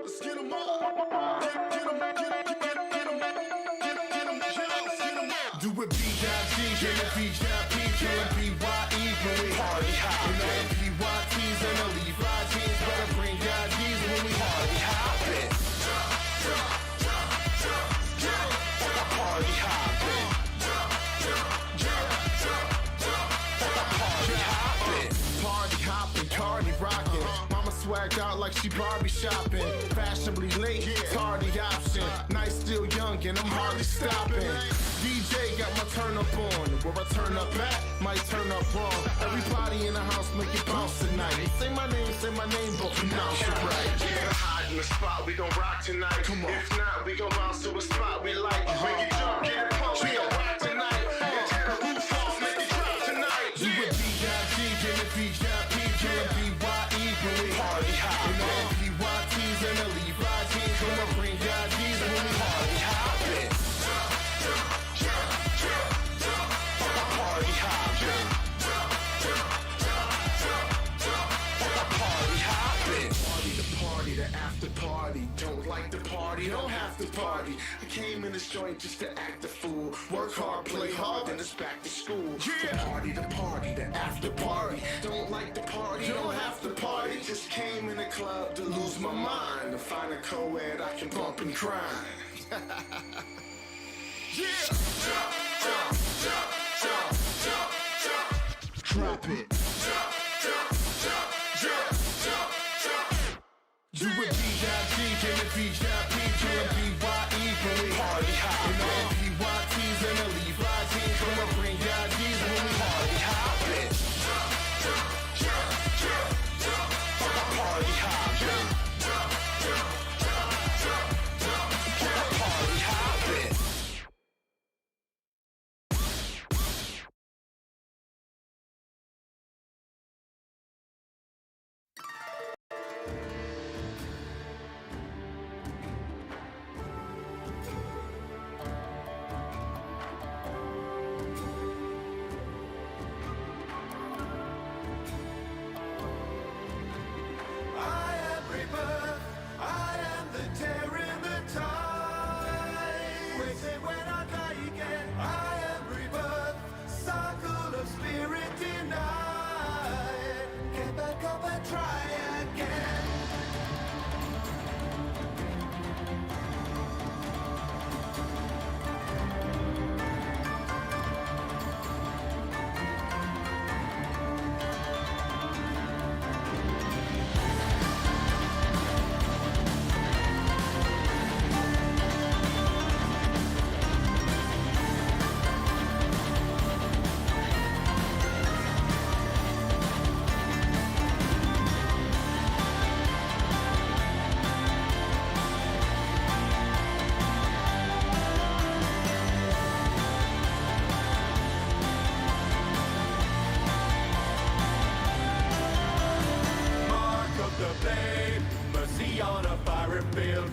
Let's get 'em up. Get 'em, get 'em, get 'em, get 'em, get 'em, get 'em up. Do it B.I.G. and the B.I.P. and P.Y.E. when we party hop. And all the P.Y.T's and the Levi jeans better bring God G's when we party hoppin'. Party hoppin'. Party hoppin', party rockin'. Mama swagged out like she Barbie shopping. Fashionably late, tardy option. Night still young and I'm hardly stopping. DJ got my turn up on. Where I turn up at, might turn up wrong. Everybody in the house make it bounce tonight. Say my name, but pronounce it right. Yeah, hide in the spot, we gon' rock tonight. Come on. If not, we gon' bounce to a spot we like. Make it jump, get it pump, we gon' rock tonight. And tear the roof off, make it drop tonight. Do it B.I.G. and the B.I.P. and P.Y.E. when we party hop. And all the P.Y.T's and the Levi jeans gonna bring God G's when we party hoppin'. Party hoppin'. Party hoppin'. Party the party, the after party. Don't like the party, don't have to party. I came in this joint just to act a fool. Work hard, play hard, then it's back to school. Yeah. The party, the after party. Don't like the party, don't have to party. Just came in the club to lose my mind. To find a co-ed I can bump and grind. Yeah. Jump, jump, jump, jump, jump, jump. Drop it. Jump, jump, jump, jump, jump, jump. Do it B.I.G. and the B.I.P. and P.Y.E. when we party hop. And all the P.Y.T's and the Levi jeans gonna bring God G's when we party hoppin'. Jump, jump, jump, jump, jump. Party hoppin'. Jump, jump, jump, jump, jump. Party hoppin'.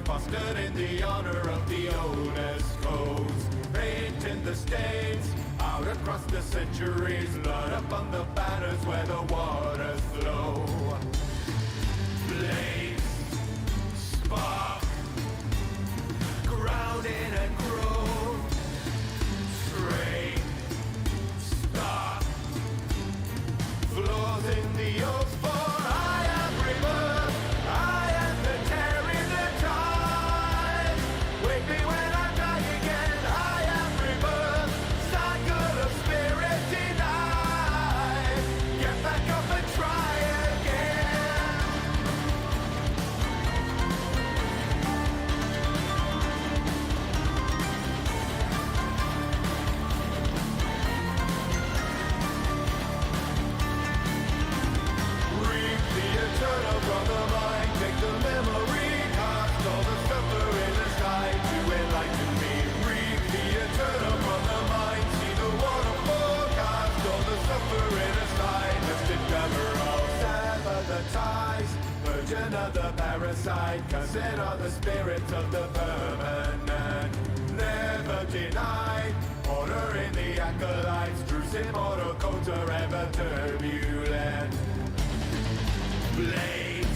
Fostered in the honor of the owner's codes. Paint in the stains, out across the centuries. Blood up on the banners where the waters flow. Blaze, spark, ground in and grow. Strain, start, flows in the oaks for I am rebirth. I am the tear in the tide. Wake me when I die again. I am rebirth. Cycle of spirit denied. Get back up and try again. Reap the eternal from the mind. Take the memory, cast all the suffering aside to enlighten me. Reap the eternal from the mind. See the waterfall, cast all the suffering aside. Mystic emerald, sever the ties. Virgin of the parasite, consider the spirits of the permanent. Never denied, order in the acolytes. Truth's immortal codes are ever turbulent. Blades,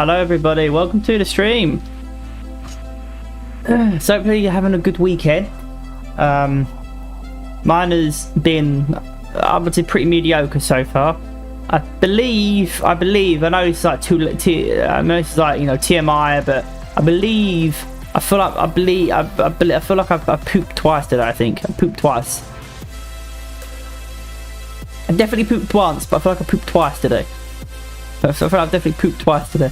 Hello everybody, welcome to the stream. So hopefully you're having a good weekend. Mine has been, I would say, pretty mediocre so far. I believe, I know it's like I know it's like, you know, TMI, but I feel like I've pooped twice today. I think I pooped twice. I definitely pooped once, but I feel like I pooped twice today. I feel like I've definitely pooped twice today.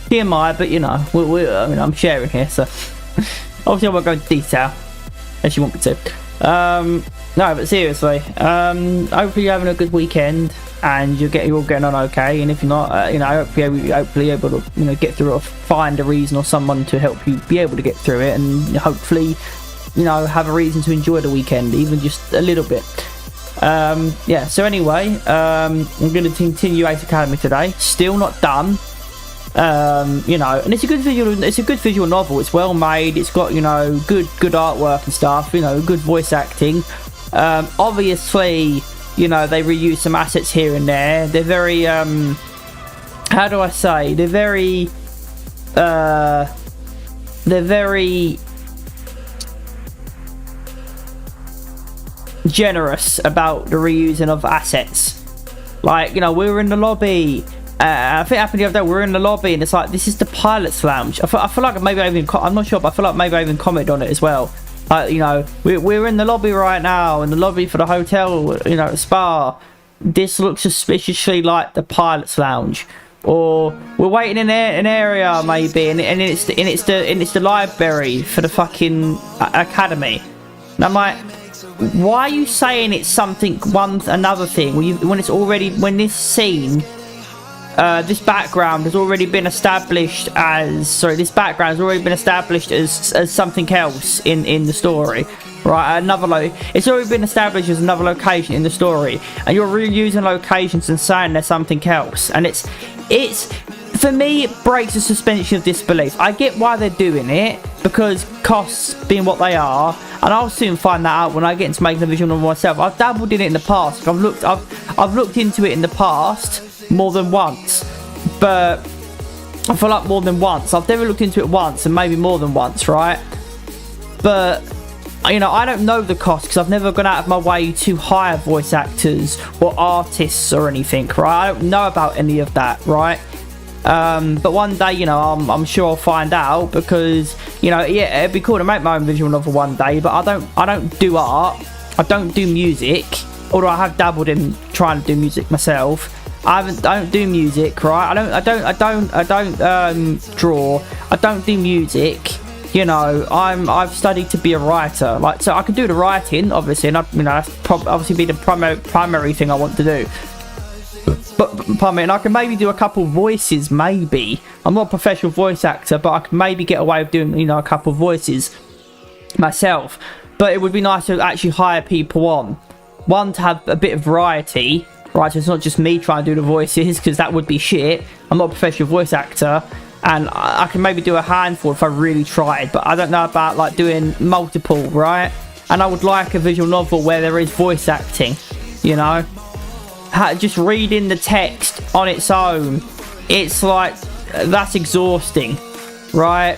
TMI, but you know, I mean, I'm sharing here, so obviously I won't go into detail unless you want me to. No, but seriously, hopefully you're having a good weekend and you're all getting on okay. And if you're not, you know, hopefully able to, you know, get through it or find a reason or someone to help you be able to get through it, and hopefully, you know, have a reason to enjoy the weekend, even just a little bit. Yeah. So anyway, I'm going to continue Ace Academy today. Still not done. You know, and it's a good visual novel. It's well made. It's got, you know, good artwork and stuff, you know, good voice acting. Obviously, you know, they reuse some assets here and there. They're very how do I say, they're very generous about the reusing of assets. Like, you know, we were in the lobby. I think it happened the other day. We're in the lobby and it's like, this is the pilot's lounge. I feel like maybe I'm not sure, but I feel like maybe I even commented on it as well. You know, we're in the lobby right now, in the lobby for the hotel, you know, spa. This looks suspiciously like the pilot's lounge. Or we're waiting in an area maybe, and it's the library for the fucking academy. And I'm like, why are you saying it's something another thing when this scene? This background has already been established as something else in the story, right? It's already been established as another location in the story, and you're reusing locations and saying there's something else, and it's for me, it breaks the suspension of disbelief. I get why they're doing it, because costs being what they are, and I'll soon find that out when I get into making a visual novel myself. I've dabbled in it in the past. I've looked into it in the past more than once, but I feel like more than once. I've never looked into it once, and maybe more than once, right? But you know, I don't know the cost because I've never gone out of my way to hire voice actors or artists or anything, right? I don't know about any of that, right? But one day, you know, I'm sure I'll find out, because, you know, yeah, it'd be cool to make my own visual novel one day, but I don't do art, I don't do music, although I have dabbled in trying to do music myself. I don't do music, right? I don't draw. I don't do music. You know, I've studied to be a writer, like, so I can do the writing, obviously, and you know, that's obviously be the primary thing I want to do. But pardon me, and I can maybe do a couple voices, maybe. I'm not a professional voice actor, but I can maybe get away with doing, you know, a couple voices myself. But it would be nice to actually hire people on. One, to have a bit of variety. Right, so it's not just me trying to do the voices, because that would be shit. I'm not a professional voice actor, and I can maybe do a handful if I really tried, but I don't know about like doing multiple, right? And I would like a visual novel where there is voice acting, you know? Just reading the text on its own, it's like, that's exhausting, right?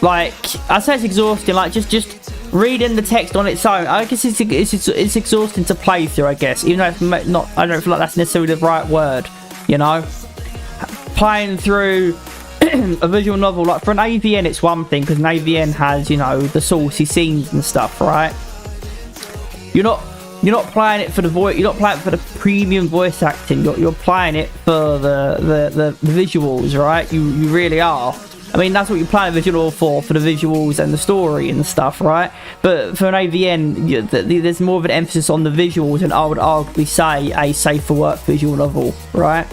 Like, I say it's exhausting, like just reading the text on its own. I guess it's exhausting to play through, I guess, even though it's not, I don't feel like that's necessarily the right word, you know? Playing through a visual novel, like for an AVN, it's one thing, because an AVN has, you know, the saucy scenes and stuff, right? You're not playing it for the voice. You're not playing it for the premium voice acting. You're playing it for the visuals, right? You really are. I mean, that's what you're playing a visual for the visuals and the story and stuff, right? But for an AVN, there's more of an emphasis on the visuals, and I would arguably say a safer work visual novel, right?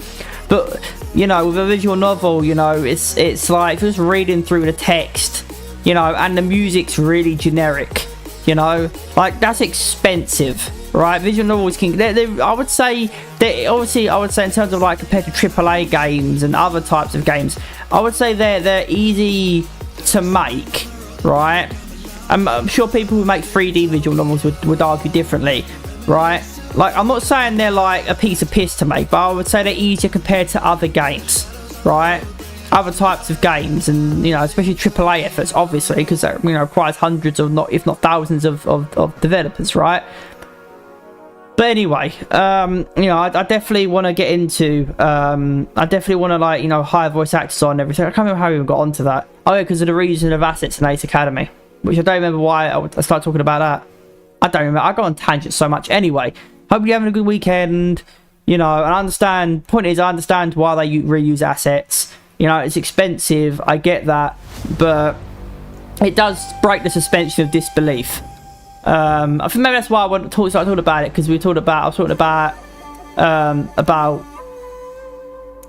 But, you know, with a visual novel, you know, it's like just reading through the text, you know, and the music's really generic, you know? Like, that's expensive, right? Visual novels can, I would say in terms of like compared to AAA games and other types of games, I would say they're easy to make, right? I'm sure people who make 3D visual novels would argue differently, right? Like, I'm not saying they're like a piece of piss to make, but I would say they're easier compared to other games, right? other types of games, and you know, especially AAA efforts, obviously, because that, you know, requires hundreds of, not if not thousands of developers, right? But anyway, you know, I definitely want to get into, I definitely want to, like, you know, hire voice actors on everything. I can't remember how we even got onto that. Oh yeah, because of the reason of assets in Ace Academy, which I don't remember why I started talking about that. I don't remember. I got on tangents so much. Anyway, hope you're having a good weekend. You know, and I understand, point is, I understand why they reuse assets. You know, it's expensive, I get that, but it does break the suspension of disbelief. I think maybe that's why I want to start talking about it, because I was talking about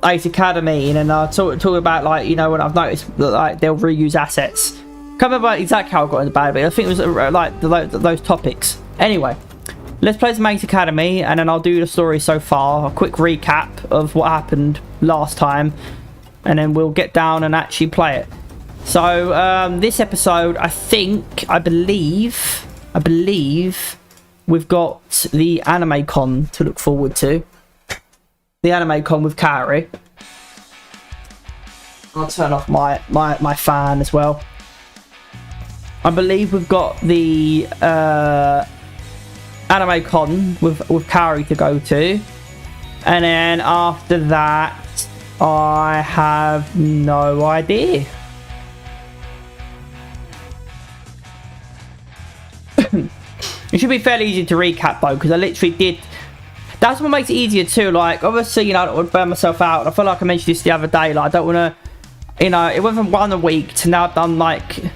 Ace Academy, and then I talk about, like, you know, when I've noticed that, like, they'll reuse assets. Can't remember exactly how I got into bad, but I think it was like those topics. Anyway, let's play some Ace Academy, and then I'll do the story so far, a quick recap of what happened last time, and then we'll get down and actually play it. So this episode, I believe we've got the anime con to look forward to. The anime con with Kaori. I'll turn off my fan as well. I believe we've got the anime con with Kaori to go to, and then after that I have no idea. It should be fairly easy to recap though, because I literally did. That's what makes it easier too. Like, obviously, you know, I don't want to burn myself out. I feel like I mentioned this the other day. Like, I don't want to, you know, it went from 1 a week to now I've done like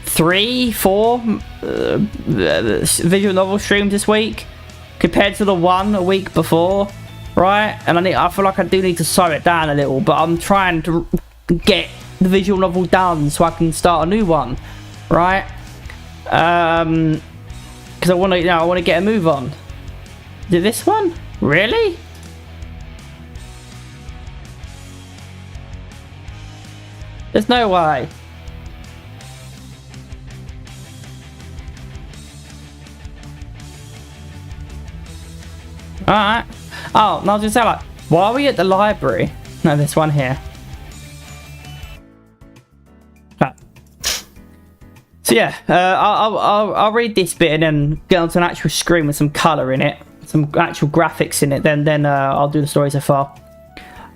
3, 4 visual novel streams this week, compared to the 1 a week before, right? And I feel like I do need to slow it down a little, but I'm trying to get the visual novel done so I can start a new one, right? Because I want to, you know, I want to get a move on. Is it this one? Really? There's no way. Alright. Oh, no, I was gonna say, like, why are we at the library? No, this one here. Right. So yeah, I'll read this bit and then get onto an actual screen with some colour in it, some actual graphics in it. Then I'll do the story so far.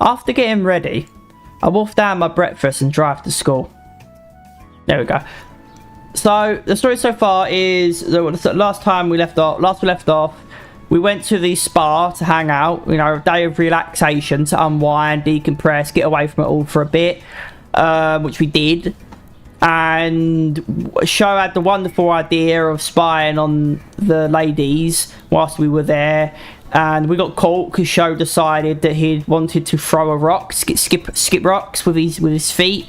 After getting ready, I wolf down my breakfast and drive to school. There we go. So the story so far is last we left off. We went to the spa to hang out, you know, a day of relaxation to unwind, decompress, get away from it all for a bit, which we did. And Sho had the wonderful idea of spying on the ladies whilst we were there, and we got caught because Sho decided that he wanted to throw a rock, skip rocks with his feet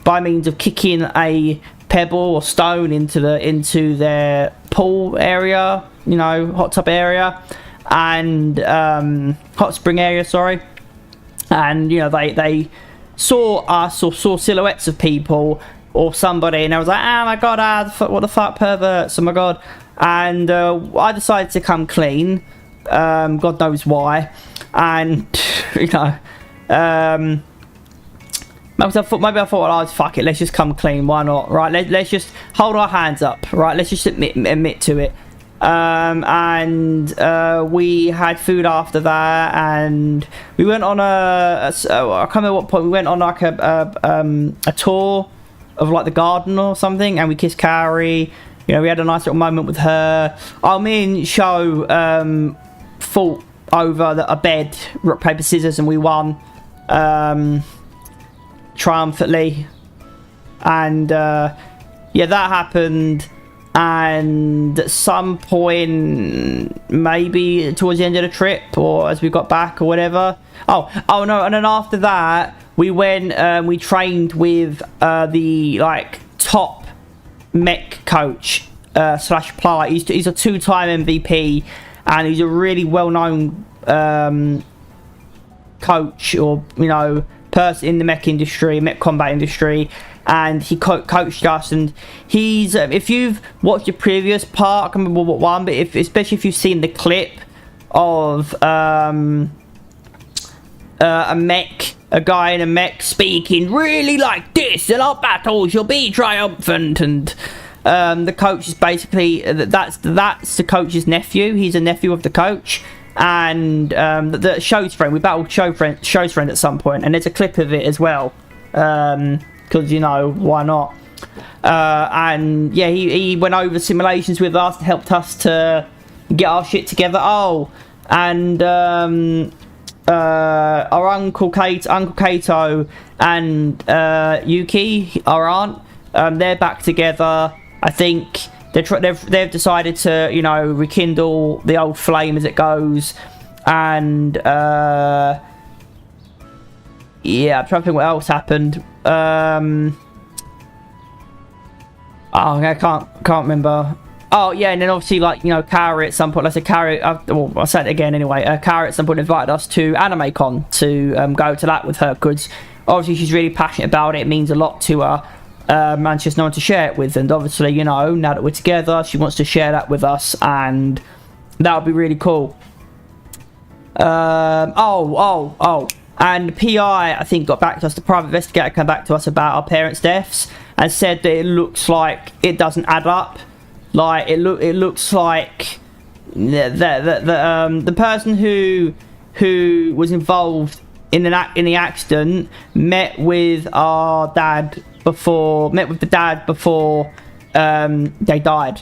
by means of kicking a pebble or stone into their pool area, you know, hot tub area, and hot spring area, sorry. And you know, they saw us or saw silhouettes of people or somebody, and I was like, oh my god, what the fuck, perverts, oh my god. And I decided to come clean, god knows why. And you know, maybe I thought, well, oh, fuck it, let's just come clean, why not, right? Let's just hold our hands up, right? Let's just admit to it. And we had food after that, and we went on I can't remember what point we went on, like a tour of like the garden or something, and we kissed Kaori. You know, we had a nice little moment with her. Me and Sho fought over a bed, rock paper scissors, and we won triumphantly. And yeah, that happened. And at some point, maybe towards the end of the trip, or as we got back or whatever. Oh no! And then after that, we went. We trained with the like top mech coach slash player. He's a 2-time MVP, and he's a really well-known coach, or you know, person in the mech industry, mech combat industry. And he coached us, and he's if you've watched the previous part, I can't remember what one, but especially if you've seen the clip of a mech a guy in a mech speaking really like this, and our battles you'll be triumphant, and the coach is basically that's the coach's nephew. He's a nephew of the coach, and the show's friend. We battled show's friend at some point, and there's a clip of it as well, because you know, why not. And yeah, he went over simulations with us, helped us to get our shit together. Oh, and our Uncle Kato and Yuki, our aunt, they're back together. I think they've decided to, you know, rekindle the old flame as it goes. And yeah, I'm trying to think what else happened. Oh, I can't remember. Oh yeah, and then obviously, like, you know, Kara at some point, let's say Kara, well, I'll say it again anyway, Kara at some point invited us to AnimeCon to go to that with her, because obviously she's really passionate about it. It means a lot to her, and she has no one to share it with, and obviously, you know, now that we're together, she wants to share that with us, and that would be really cool. And the PI, I think, got back to us, the private investigator came back to us about our parents' deaths, and said that it looks like it doesn't add up. Like, it looks like the person who was involved in the accident met with the dad before they died.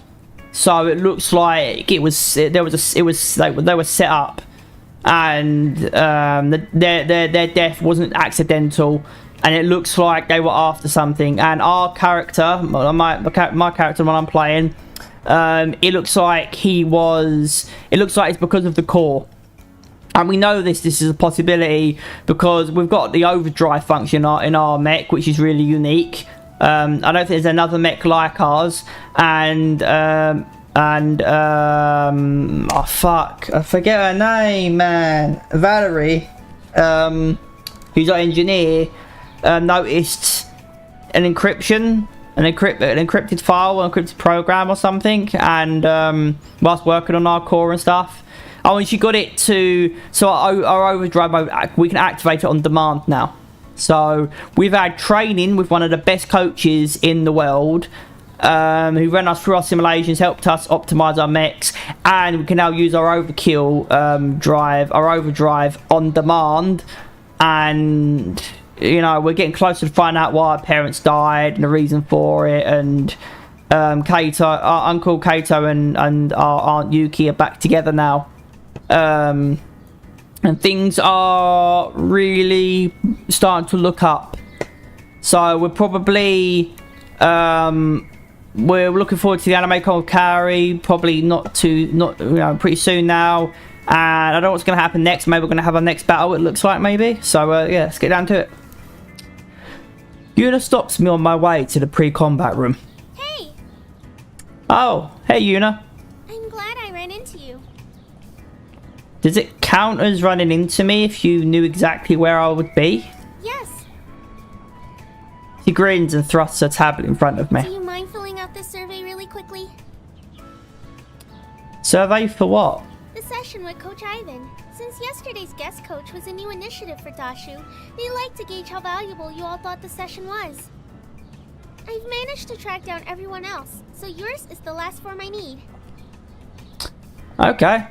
So it looks like they were set up, and their death wasn't accidental. And it looks like they were after something. And our character, my character when I'm playing, it looks like it's because of the core. And we know this is a possibility because we've got the overdrive function in our mech, which is really unique. I don't think there's another mech like ours. And oh fuck, I forget her name, man. Valerie, who's our engineer, noticed an encrypted file, an encrypted program or something, and whilst working on our core and stuff. Oh, and she got it to, so our overdrive mode, we can activate it on demand now. So we've had training with one of the best coaches in the world, who ran us through our simulations, helped us optimize our mechs, and we can now use our overdrive on demand. And you know, we're getting closer to find out why our parents died and the reason for it. And our Uncle Kato and our Aunt Yuki are back together now. And things are really starting to look up. So we're probably we're looking forward to the AnimeCon with Kari. Probably pretty soon now. And I don't know what's going to happen next. Maybe we're going to have our next battle, it looks like, maybe. So yeah, let's get down to it. Yuna stops me on my way to the pre-combat room. Hey! Oh, hey Yuna. I'm glad I ran into you. Does it count as running into me if you knew exactly where I would be? Yes. She grins and thrusts her tablet in front of me. Do you mind filling out this survey really quickly? Survey for what? The session with Coach Ivan. Since yesterday's guest coach was a new initiative for Dashu, they like to gauge how valuable you all thought the session was. I've managed to track down everyone else, so yours is the last form I need. Okay.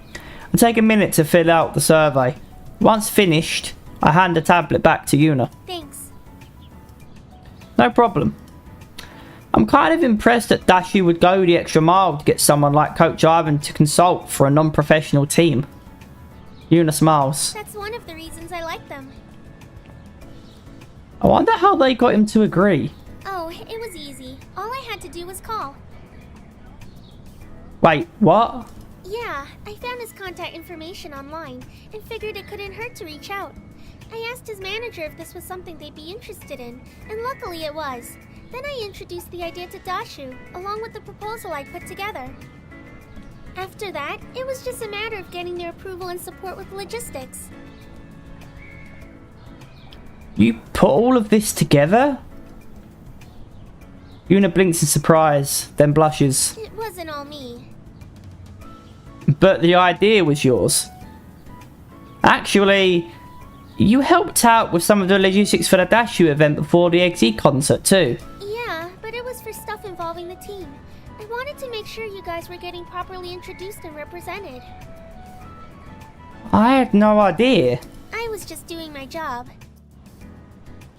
I'll take a minute to fill out the survey. Once finished, I hand the tablet back to Yuna. Thanks. No problem. I'm kind of impressed that Dashu would go the extra mile to get someone like Coach Ivan to consult for a non-professional team. Yuna smiles. That's one of the reasons I like them. I wonder how they got him to agree. Oh, it was easy. All I had to do was call. Wait, what? Yeah, I found his contact information online and figured it couldn't hurt to reach out. I asked his manager if this was something they'd be interested in, and luckily it was. Then I introduced the idea to Dashu, along with the proposal I put together. After that, it was just a matter of getting their approval and support with logistics. You put all of this together? Yuna blinks in surprise, then blushes. It wasn't all me. But the idea was yours. Actually, You helped out with some of the logistics for the Dashu event before the XE concert too. Yeah, but it was for stuff involving the team. I wanted to make sure you guys were getting properly introduced and represented. I had no idea. I was just doing my job.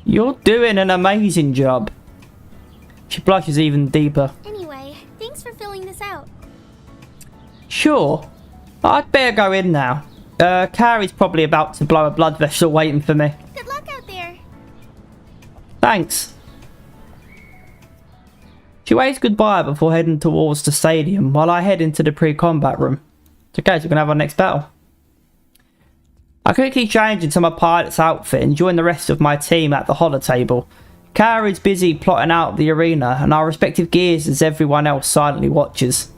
You're doing an amazing job. She blushes even deeper. Anyway, thanks for filling this out. Sure. I'd better go in now. Carrie's probably about to blow a blood vessel waiting for me. Good luck out there. Thanks. She waves goodbye before heading towards the stadium while I head into the pre-combat room. It's okay, so we can have our next battle. I quickly change into my pilot's outfit and join the rest of my team at the holo table. Carrie's busy plotting out the arena and our respective gears as everyone else silently watches.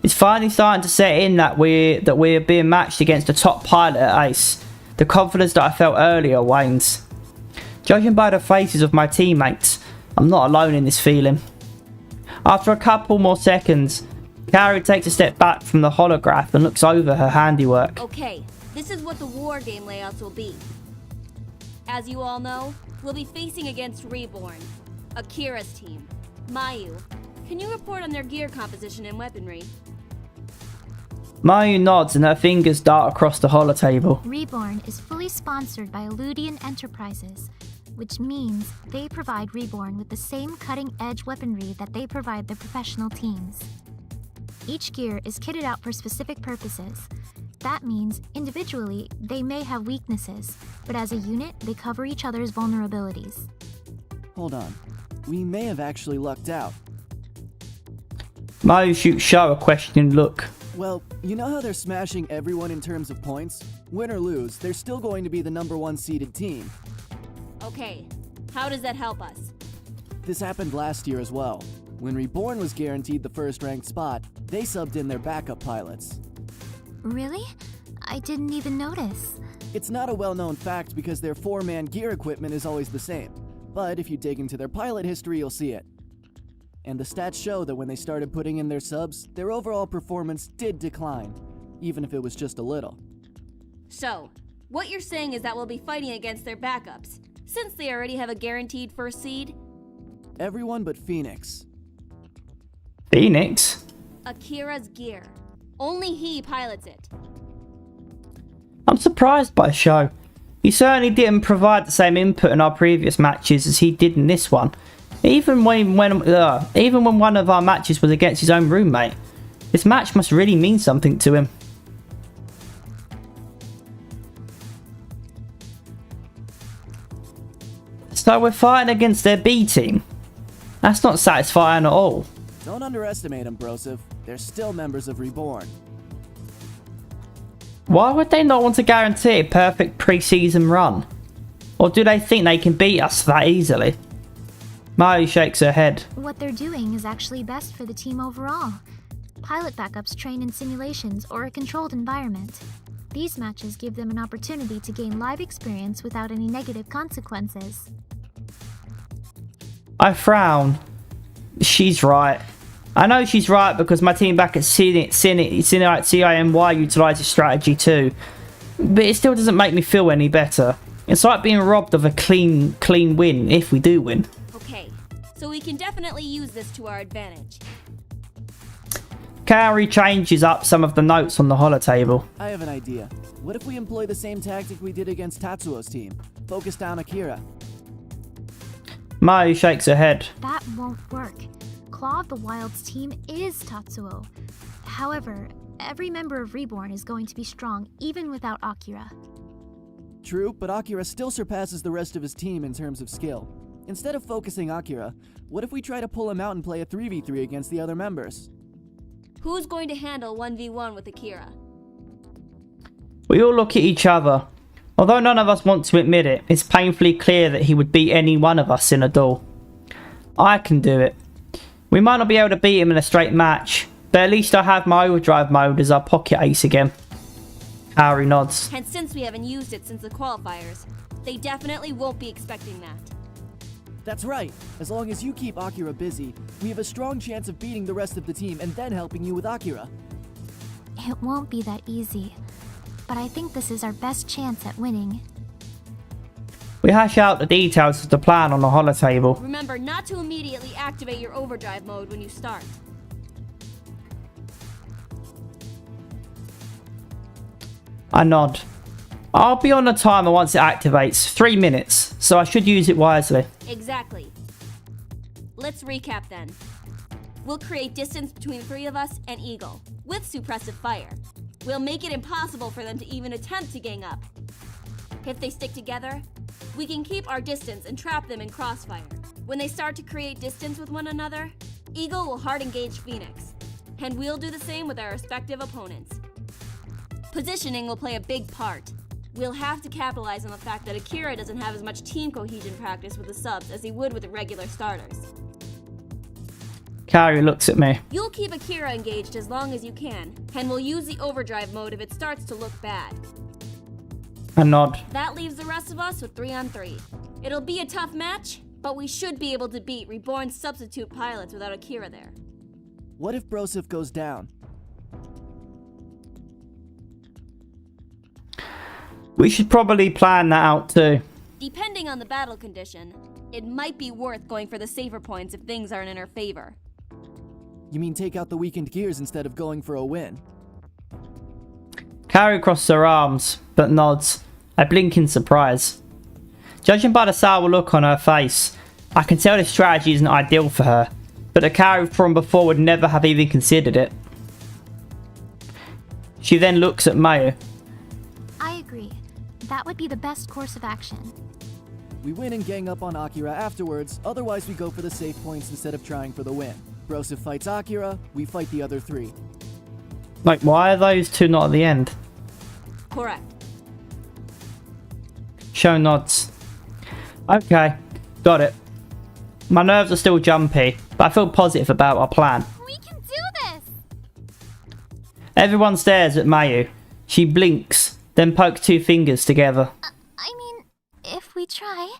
It's finally starting to set in that we're being matched against the top pilot at Ace. The confidence that I felt earlier wanes. Judging by the faces of my teammates, I'm not alone in this feeling. After a couple more seconds, Carrie takes a step back from the holograph and looks over her handiwork. Okay, this is what the war game layouts will be. As you all know, we'll be facing against Reborn, Akira's team. Mayu, can you report on their gear composition and weaponry? Mayu nods and her fingers dart across the holo table. Reborn is fully sponsored by Elusive Enterprises, which means they provide Reborn with the same cutting-edge weaponry that they provide their professional teams. Each gear is kitted out for specific purposes. That means, individually, they may have weaknesses, but as a unit, they cover each other's vulnerabilities. Hold on. We may have actually lucked out. Mayu shoots Sho a questioning look. Well, you know how they're smashing everyone in terms of points? Win or lose, they're still going to be the #1 seeded team. Okay, how does that help us? This happened last year as well. When Reborn was guaranteed the first-ranked spot, they subbed in their backup pilots. Really? I didn't even notice. It's not a well-known fact because their 4-man gear equipment is always the same, but if you dig into their pilot history, you'll see it. And the stats show that when they started putting in their subs, their overall performance did decline, even if it was just a little. So, what you're saying is that we'll be fighting against their backups, since they already have a guaranteed first seed? Everyone but Phoenix. Phoenix? Akira's gear. Only he pilots it. I'm surprised by Sho. He certainly didn't provide the same input in our previous matches as he did in this one. Even when one of our matches was against his own roommate. This match must really mean something to him. So we're fighting against their B team. That's not satisfying at all. Don't underestimate them, Broseph. They're still members of Reborn. Why would they not want to guarantee a perfect pre-season run? Or do they think they can beat us that easily? Mayu shakes her head. What they're doing is actually best for the team overall. Pilot backups train in simulations or a controlled environment. These matches give them an opportunity to gain live experience without any negative consequences. I frown. She's right. I know she's right because my team back at CIMY utilises strategy too. But it still doesn't make me feel any better. It's like being robbed of a clean win if we do win. Okay, so we can definitely use this to our advantage. Carrie changes up some of the notes on the holo table. I have an idea. What if we employ the same tactic we did against Tatsuo's team? Focus down Akira. Mayu shakes her head. That won't work. Claw of the Wild's team is Tatsuo. However, every member of Reborn is going to be strong even without Akira. True, but Akira still surpasses the rest of his team in terms of skill. Instead of focusing Akira, what if we try to pull him out and play a 3v3 against the other members? Who's going to handle 1v1 with Akira? We all look at each other. Although none of us want to admit it, it's painfully clear that he would beat any one of us in a duel. I can do it. We might not be able to beat him in a straight match, but at least I have my overdrive mode as our pocket ace again. Harry nods. And since we haven't used it since the qualifiers, they definitely won't be expecting that. That's right. As long as you keep Akira busy, we have a strong chance of beating the rest of the team and then helping you with Akira. It won't be that easy, but I think this is our best chance at winning. We hash out the details of the plan on the holotable. Remember not to immediately activate your overdrive mode when you start. I nod. I'll be on the timer once it activates. 3 minutes, so I should use it wisely. Exactly. Let's recap then. We'll create distance between the 3 of us and Eagle, with suppressive fire. We'll make it impossible for them to even attempt to gang up. If they stick together, we can keep our distance and trap them in crossfire. When they start to create distance with one another, Eagle will hard engage Phoenix, and we'll do the same with our respective opponents. Positioning will play a big part. We'll have to capitalize on the fact that Akira doesn't have as much team cohesion practice with the subs as he would with the regular starters. Carrie looks at me. You'll keep Akira engaged as long as you can, and we'll use the overdrive mode if it starts to look bad. I nod. That leaves the rest of us with 3-on-3. It'll be a tough match, but we should be able to beat Reborn substitute pilots without Akira there. What if Broseph goes down? We should probably plan that out too. Depending on the battle condition, it might be worth going for the safer points if things aren't in our favor. You mean take out the weakened gears instead of going for a win? Carrie crosses her arms, but nods. I blink in surprise. Judging by the sour look on her face, I can tell this strategy isn't ideal for her, but the Carrie from before would never have even considered it. She then looks at Mayu. I agree. That would be the best course of action. We win and gang up on Akira afterwards, otherwise we go for the safe points instead of trying for the win. Broseph fights Akira, we fight the other 3. Like, why are those 2 not at the end? Correct. Show nods. Okay, got it. My nerves are still jumpy, but I feel positive about our plan. We can do this! Everyone stares at Mayu. She blinks, then pokes 2 fingers together. I mean, if we try...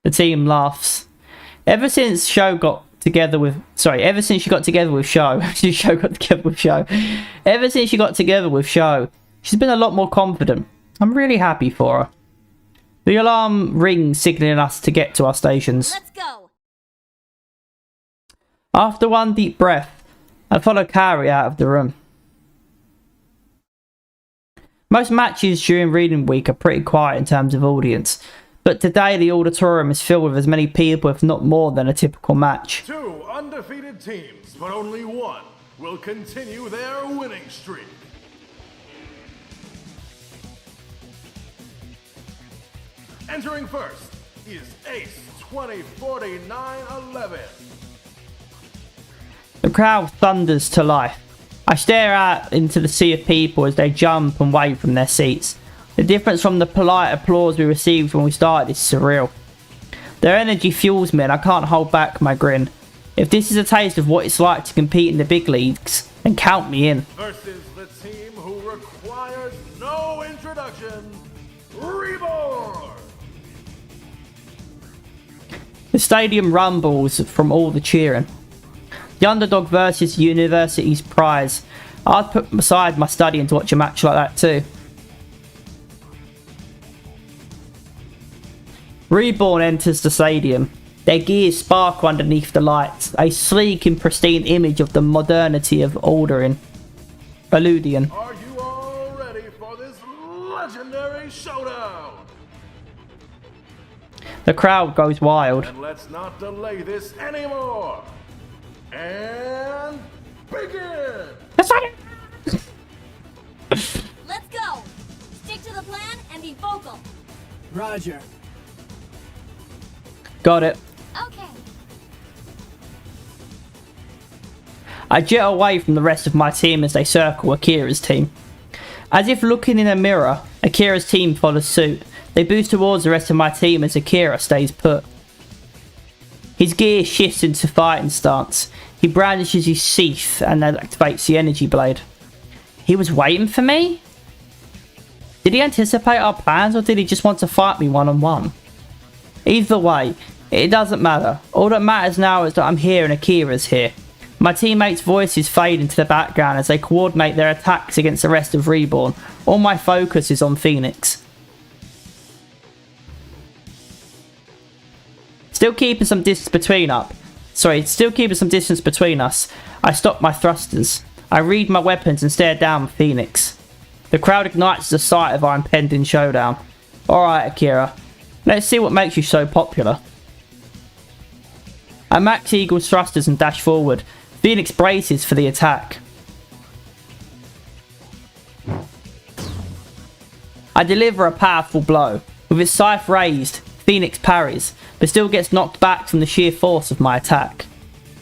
The team laughs. Ever since she got together with Sho, ever since she got together with Sho, she's been a lot more confident. I'm really happy for her. The alarm rings, signaling us to get to our stations. Let's go! After one deep breath, I follow Carrie out of the room. Most matches during reading week are pretty quiet in terms of audience, but today the auditorium is filled with as many people, if not more, than a typical match. 2 undefeated teams, but only one will continue their winning streak. Entering first is Ace 204911. The crowd thunders to life. I stare out into the sea of people as they jump and wave from their seats. The difference from the polite applause we received when we started is surreal. Their energy fuels me and I can't hold back my grin. If this is a taste of what it's like to compete in the big leagues, then count me in. Versus the team who requires no introduction, Reborn! The stadium rumbles from all the cheering. The underdog versus university's prize. I'd put aside my studying to watch a match like that too. Reborn enters the stadium. Their gears sparkle underneath the lights, a sleek and pristine image of the modernity of Elusive. Are you all ready for this legendary showdown? The crowd goes wild. And let's not delay this anymore. And begin! Let's go! Stick to the plan and be vocal. Roger. Got it. Okay. I jet away from the rest of my team as they circle Akira's team. As if looking in a mirror, Akira's team follows suit. They boost towards the rest of my team as Akira stays put. His gear shifts into fighting stance. He brandishes his sheath and activates the energy blade. He was waiting for me? Did he anticipate our plans or did he just want to fight me one-on-one? Either way, it doesn't matter. All that matters now is that I'm here and Akira's here. My teammates' voices fade into the background as they coordinate their attacks against the rest of Reborn. All my focus is on Phoenix. Still keeping some distance between us, I stop my thrusters. I read my weapons and stare down Phoenix. The crowd ignites at the sight of our impending showdown. Alright, Akira. Let's see what makes you so popular. I max Eagle's thrusters and dash forward. Phoenix braces for the attack. I deliver a powerful blow. With its scythe raised, Phoenix parries, but still gets knocked back from the sheer force of my attack.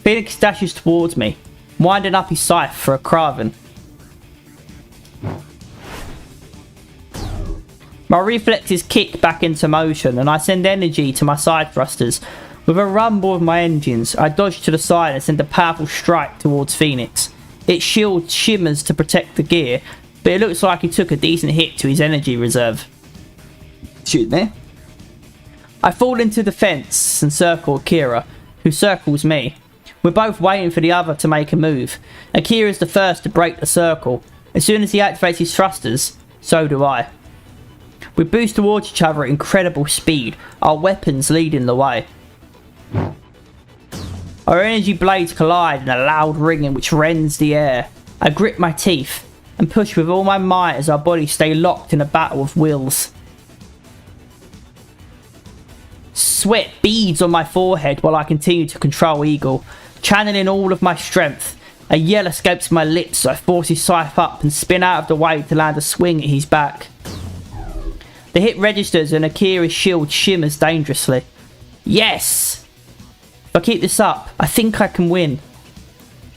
Phoenix dashes towards me, winding up his scythe for a Kraven. My reflexes kick back into motion and I send energy to my side thrusters. With a rumble of my engines, I dodge to the side and send a powerful strike towards Phoenix. Its shield shimmers to protect the gear, but it looks like he took a decent hit to his energy reserve. Shoot me. I fall into the fence and circle Akira, who circles me. We're both waiting for the other to make a move. Akira's the first to break the circle. As soon as he activates his thrusters, so do I. We boost towards each other at incredible speed, our weapons leading the way. Our energy blades collide in a loud ringing which rends the air. I grip my teeth and push with all my might as our bodies stay locked in a battle of wills. Sweat beads on my forehead while I continue to control Eagle, channeling all of my strength. A yell escapes my lips as I force his scythe up and spin out of the way to land a swing at his back. The hit registers and Akira's shield shimmers dangerously. Yes! If I keep this up, I think I can win.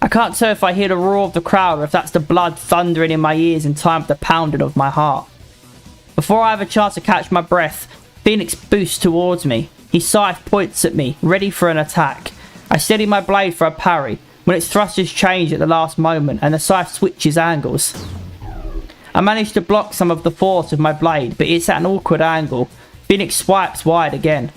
I can't tell if I hear the roar of the crowd or if that's the blood thundering in my ears in time with the pounding of my heart. Before I have a chance to catch my breath, Phoenix boosts towards me. His scythe points at me, ready for an attack. I steady my blade for a parry, when its thrusters change at the last moment and the scythe switches angles. I manage to block some of the force with my blade, but it's at an awkward angle. Phoenix swipes wide again.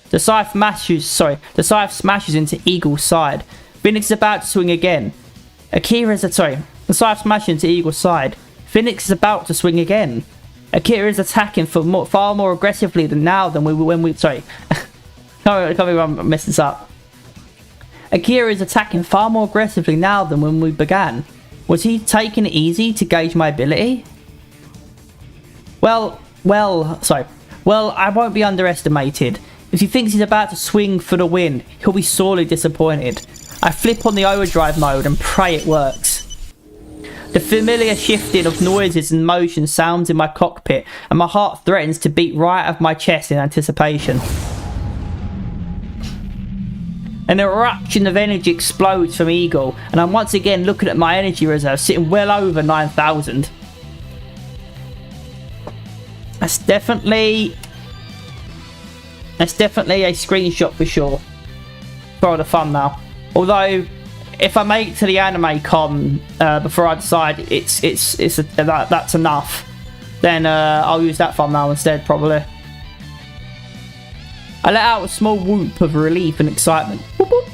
The scythe smashes into Eagle's side. Phoenix is about to swing again. The scythe smashes into Eagle's side. Phoenix is about to swing again. Akira is attacking far more aggressively than when we can't believe I'm messing this up. Akira is attacking far more aggressively now than when we began. Was he taking it easy to gauge my ability? Well, I won't be underestimated. If he thinks he's about to swing for the win, he'll be sorely disappointed. I flip on the overdrive mode and pray it works. The familiar shifting of noises and motion sounds in my cockpit, and my heart threatens to beat right out of my chest in anticipation. An eruption of energy explodes from Eagle, and I'm once again looking at my energy reserve sitting well over 9,000. That's definitely a screenshot for sure. For the thumbnail. Although, if I make it to the anime con before I decide that's enough, then I'll use that thumbnail instead probably. I let out a small whoop of relief and excitement. Whoop, whoop.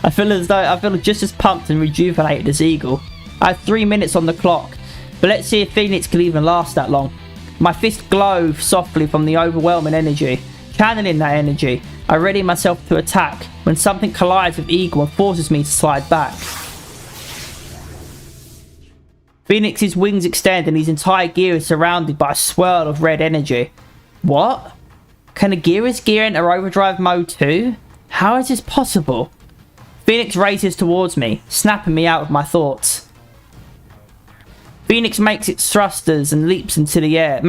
I feel just as pumped and rejuvenated as Eagle. I have 3 minutes on the clock, but let's see if Phoenix can even last that long. My fist glows softly from the overwhelming energy. Channeling that energy, I ready myself to attack when something collides with Eagle and forces me to slide back. Phoenix's wings extend and his entire gear is surrounded by a swirl of red energy. What? Can Akira's gear enter overdrive mode too? How is this possible? Phoenix races towards me, snapping me out of my thoughts. Phoenix makes its thrusters and leaps into the air.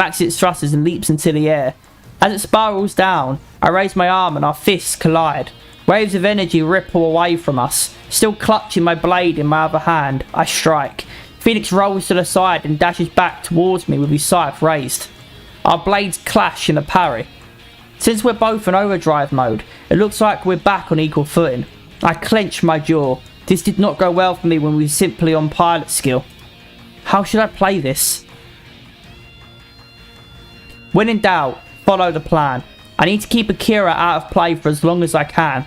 As it spirals down, I raise my arm and our fists collide. Waves of energy ripple away from us. Still clutching my blade in my other hand, I strike. Phoenix rolls to the side and dashes back towards me with his scythe raised. Our blades clash in a parry. Since we're both in overdrive mode, it looks like we're back on equal footing. I clench my jaw. This did not go well for me when we were simply on pilot skill. How should I play this? When in doubt, follow the plan. I need to keep Akira out of play for as long as I can.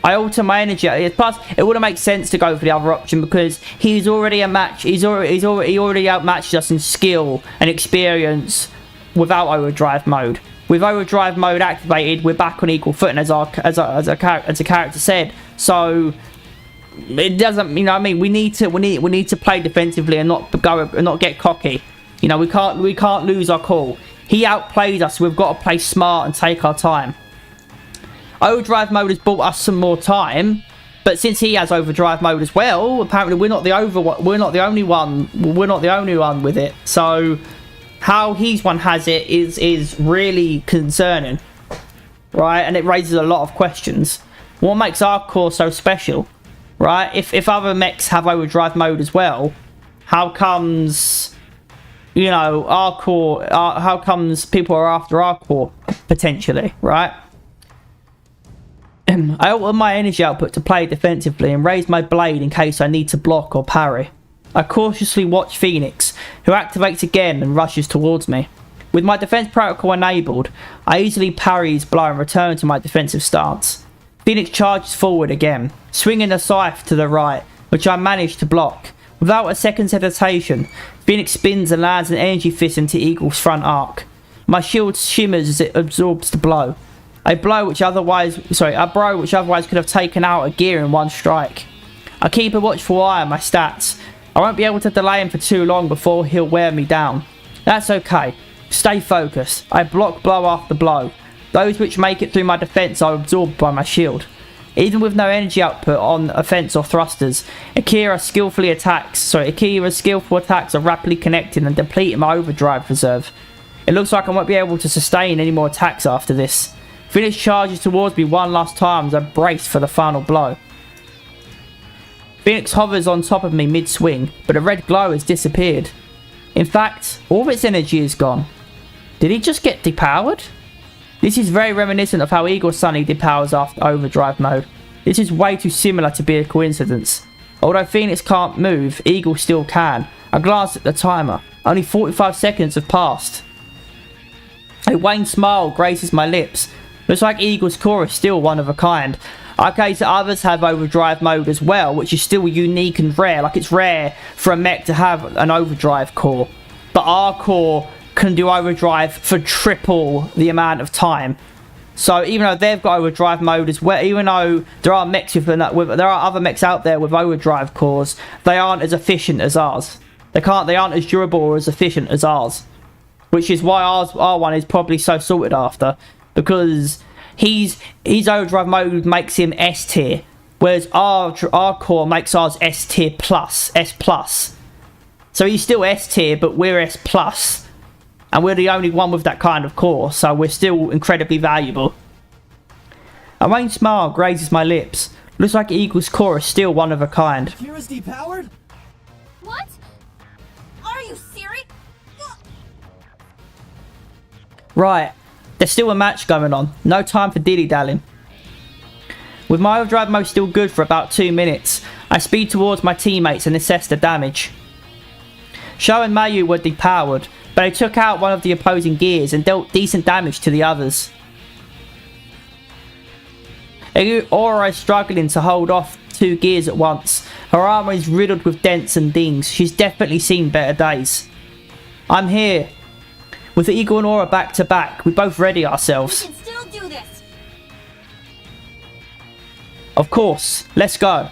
I alter my energy. Plus, it wouldn't make sense to go for the other option because he's already a match. He already outmatched us in skill and experience without overdrive mode. With overdrive mode activated, we're back on equal footing as a character said. So it doesn't, you know what I mean, we need to play defensively and not get cocky. You know, we can't lose our cool. He outplayed us, so we've got to play smart and take our time. Overdrive mode has bought us some more time, but since he has overdrive mode as well, apparently we're not the only one with it. So how his one has it is really concerning, right? And it raises a lot of questions. What makes our core so special, right? If other mechs have overdrive mode as well, how comes, you know, our core? How comes people are after our core potentially, right? I alter my energy output to play defensively and raise my blade in case I need to block or parry. I cautiously watch Phoenix, who activates again and rushes towards me. With my defense protocol enabled, I easily parry his blow and return to my defensive stance. Phoenix charges forward again, swinging a scythe to the right, which I manage to block. Without a second's hesitation, Phoenix spins and lands an energy fist into Eagle's front arc. My shield shimmers as it absorbs the blow. A blow which otherwise could have taken out a gear in one strike. I keep a watchful eye on my stats. I won't be able to delay him for too long before he'll wear me down. That's okay. Stay focused. I block blow after blow. Those which make it through my defense are absorbed by my shield. Even with no energy output on offense or thrusters, Akira's skillful attacks are rapidly connecting and depleting my overdrive reserve. It looks like I won't be able to sustain any more attacks after this. Phoenix charges towards me one last time as I brace for the final blow. Phoenix hovers on top of me mid-swing, but a red glow has disappeared. In fact, all of its energy is gone. Did he just get depowered? This is very reminiscent of how Eagle suddenly depowers after overdrive mode. This is way too similar to be a coincidence. Although Phoenix can't move, Eagle still can. I glance at the timer. Only 45 seconds have passed. A wan smile graces my lips. Looks like Eagle's core is still one of a kind. Okay, so others have overdrive mode as well, which is still unique and rare. Like, it's rare for a mech to have an overdrive core. But our core can do overdrive for triple the amount of time. So even though they've got overdrive mode as well, even though there are mechs there are other mechs out there with overdrive cores, they aren't as efficient as ours. They aren't as durable or as efficient as ours. Which is why our one is probably so sorted after. Because his overdrive mode makes him S tier, whereas our core makes ours S tier plus, S plus. So he's still S tier, but we're S plus, and we're the only one with that kind of core, so we're still incredibly valuable. A wan smile grazes my lips. Looks like Eagle's core is still one of a kind. Kira's depowered? What? Are you serious? Right. There's still a match going on. No time for dilly-dallying. With my overdrive mode still good for about 2 minutes, I speed towards my teammates and assess the damage. Sho and Mayu were depowered, but they took out one of the opposing gears and dealt decent damage to the others. Aura is struggling to hold off 2 gears at once. Her armor is riddled with dents and dings. She's definitely seen better days. I'm here. With Eagle and Aura back to back, we both ready ourselves. We can still do this. Of course, let's go.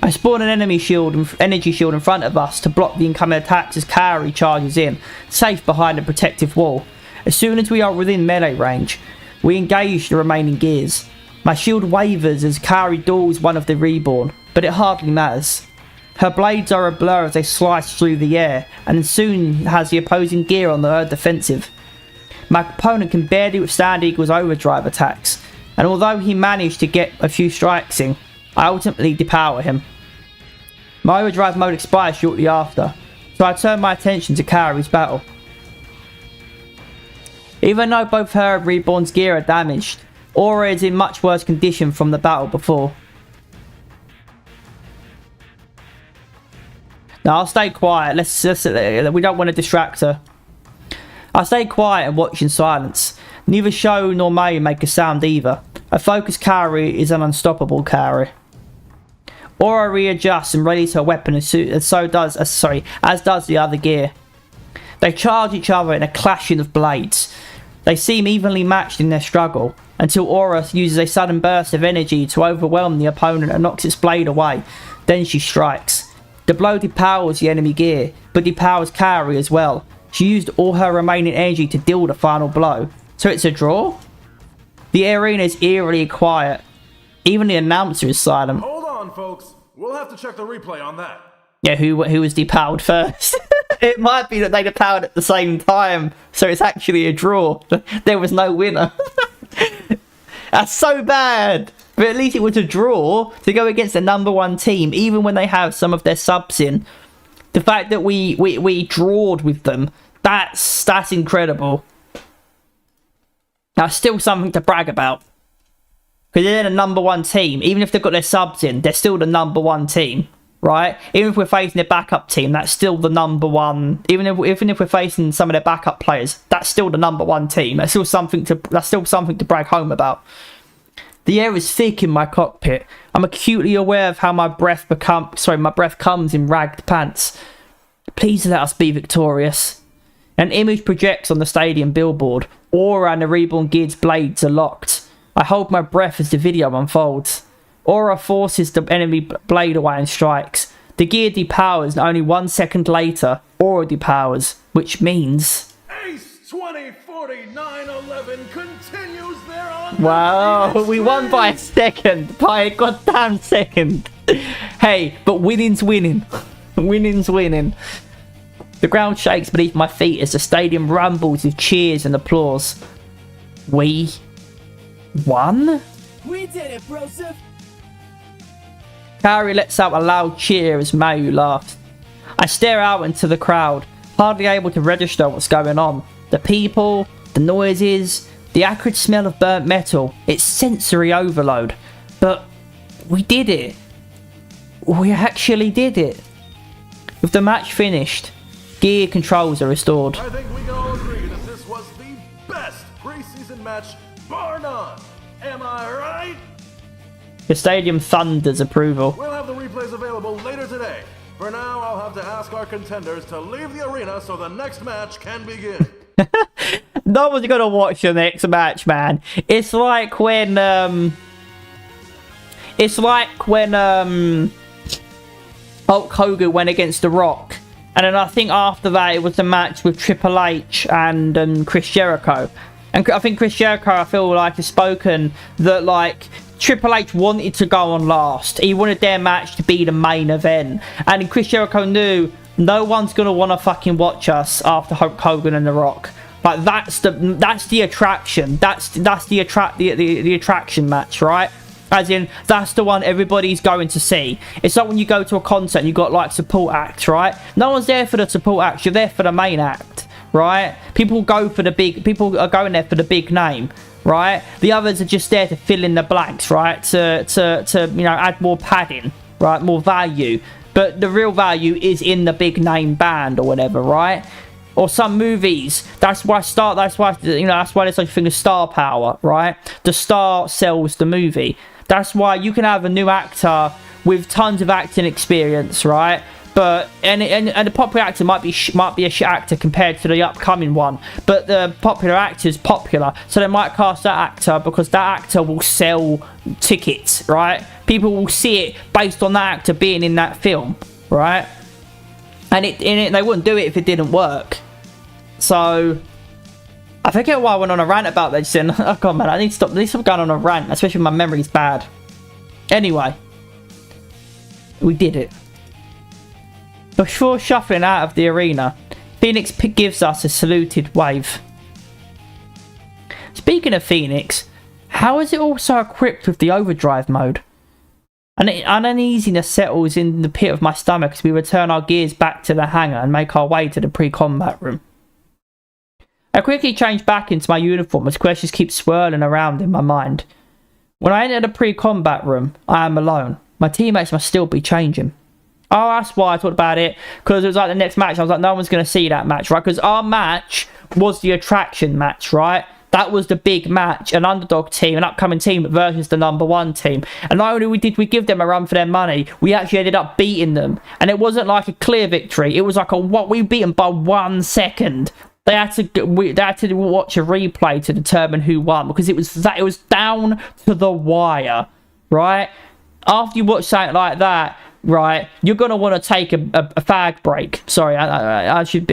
I spawn an energy shield in front of us to block the incoming attacks as Kaori charges in, safe behind a protective wall. As soon as we are within melee range, we engage the remaining gears. My shield wavers as Kaori duels one of the reborn, but it hardly matters. Her blades are a blur as they slice through the air, and soon has the opposing gear on the defensive. My opponent can barely withstand Eagle's overdrive attacks, and although he managed to get a few strikes in, I ultimately depower him. My overdrive mode expires shortly after, so I turn my attention to Kaori's battle. Even though both her and Reborn's gear are damaged, Aura is in much worse condition from the battle before. Now I'll stay quiet, we don't want to distract her. I stay quiet and watch in silence. Neither Sho nor May make a sound either. A focused Kaori is an unstoppable Kaori. Aura readjusts and readies her weapon as does the other gear. They charge each other in a clashing of blades. They seem evenly matched in their struggle, until Aura uses a sudden burst of energy to overwhelm the opponent and knocks its blade away. Then she strikes. The blow depowers the enemy gear, but depowers Kaori as well. She used all her remaining energy to deal the final blow. So it's a draw? The arena is eerily quiet. Even the announcer is silent. Hold on, folks. We'll have to check the replay on that. Yeah, who was depowered first? It might be that they depowered at the same time, so it's actually a draw. There was no winner. That's so bad. But at least it was a draw to go against the #1 team, even when they have some of their subs in. The fact that we drawed with them, that's incredible. That's still something to brag about. Because they're the #1 team. Even if they've got their subs in, they're still the #1 team. Right? Even if we're facing their backup team, that's still the #1. Even if we're facing some of their backup players, that's still the #1 team. That's still something to brag home about. The air is thick in my cockpit. I'm acutely aware of how my breath comes in ragged pants. Please let us be victorious. An image projects on the stadium billboard. Aura and the Reborn Gid's blades are locked. I hold my breath as the video unfolds. Aura forces the enemy blade away and strikes. The gear depowers, and only 1 second later, Aura depowers, which means... Ace 204911 continues their on. Wow, we won by a second. By a goddamn second. Hey, but winning's winning. Winning's winning. The ground shakes beneath my feet as the stadium rumbles with cheers and applause. We won? We did it, brosif! Kaori lets out a loud cheer as Mayu laughs. I stare out into the crowd, hardly able to register what's going on. The people, the noises, the acrid smell of burnt metal. It's sensory overload. But we did it. We actually did it. With the match finished, gear controls are restored. I think we can all agree that this was the best preseason match, bar none. Am I right? The stadium thunders approval. We'll have the replays available later today. For now, I'll have to ask our contenders to leave the arena so the next match can begin. No one's gonna watch the next match, man. It's like when Hulk Hogan went against The Rock, and then I think after that it was the match with Triple H and Chris Jericho. And I think Chris Jericho, I feel like, has spoken that, like, Triple H wanted to go on last. He wanted their match to be the main event. And Chris Jericho knew no one's going to want to fucking watch us after Hulk Hogan and The Rock. Like, that's the attraction. That's the attraction match, right? As in, that's the one everybody's going to see. It's like when you go to a concert and you've got, like, support acts, right? No one's there for the support acts. You're there for the main act, right? People are going there for the big name, right? The others are just there to fill in the blanks, right? To you know, add more padding, right? More value. But the real value is in the big name band or whatever, right? Or some movies. That's why there's such a thing as star power, right? The star sells the movie. That's why you can have a new actor with tons of acting experience, right? But and the popular actor might be a shit actor compared to the upcoming one, but the popular actor is popular, so they might cast that actor because that actor will sell tickets, right? People will see it based on that actor being in that film, right? And they wouldn't do it if it didn't work. So I forget why I went on a rant about this. And oh god, man, I need to stop going on a rant, especially when my memory's bad. Anyway, we did it. Before shuffling out of the arena, Phoenix gives us a saluted wave. Speaking of Phoenix, how is it also equipped with the overdrive mode? An uneasiness settles in the pit of my stomach as we return our gears back to the hangar and make our way to the pre-combat room. I quickly change back into my uniform as questions keep swirling around in my mind. When I enter the pre-combat room, I am alone. My teammates must still be changing. Oh, that's why I thought about it, because it was like the next match. I was like, no one's going to see that match, right? Because our match was the attraction match, right? That was the big match, an underdog team, an upcoming team versus the number 1 team. And not only did we give them a run for their money, we actually ended up beating them. And it wasn't like a clear victory. It was like we beat them by 1 second. They had to watch a replay to determine who won, because it was down to the wire, right? After you watch something like that, right, you're gonna want to take a fag break. Sorry, I should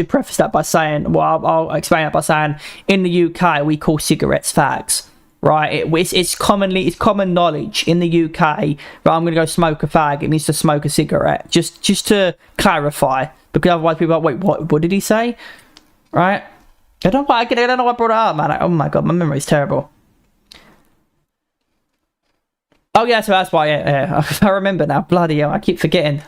preface that by saying, well, I'll explain that by saying, in the UK we call cigarettes fags, right? It's common knowledge in the UK. Right, I'm gonna go smoke a fag. It means to smoke a cigarette. Just to clarify, because otherwise people are like, wait, what did he say? Right? I don't know why I brought it up, man. Oh my god, my memory's terrible. Oh yeah, so that's why. Yeah, I remember now. Bloody hell, I keep forgetting.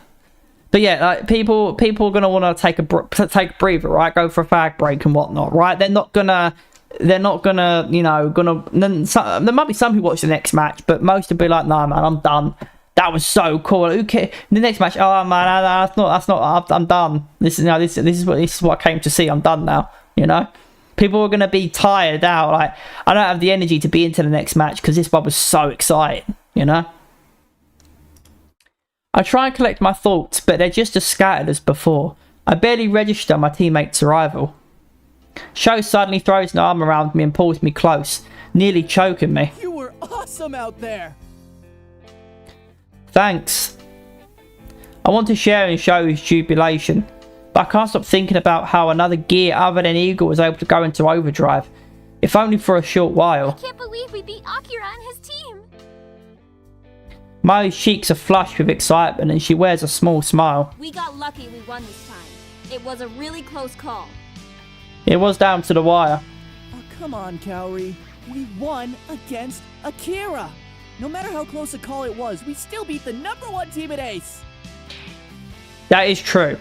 But yeah, like people are gonna want to take a breather, right? Go for a fag break and whatnot, right? They're not gonna, you know, there might be some who watch the next match, but most will be like, nah, man, I'm done. That was so cool. Who cares? The next match, oh man, that's not. I'm done. This is what I came to see. I'm done now. You know, people are gonna be tired out. Like, I don't have the energy to be into the next match because this one was so exciting. You know. I try and collect my thoughts, but they're just as scattered as before. I barely register my teammate's arrival. Sho suddenly throws an arm around me and pulls me close, nearly choking me. You were awesome out there! Thanks. I want to share in Sho's jubilation, but I can't stop thinking about how another gear other than Eagle was able to go into overdrive, if only for a short while. I can't believe we beat Akira and his team! Mayu's cheeks are flushed with excitement and she wears a small smile. We got lucky we won this time. It was a really close call. It was down to the wire. Oh, come on, Kaori. We won against Akira! No matter how close a call it was, we still beat the #1 team at Ace! That is true.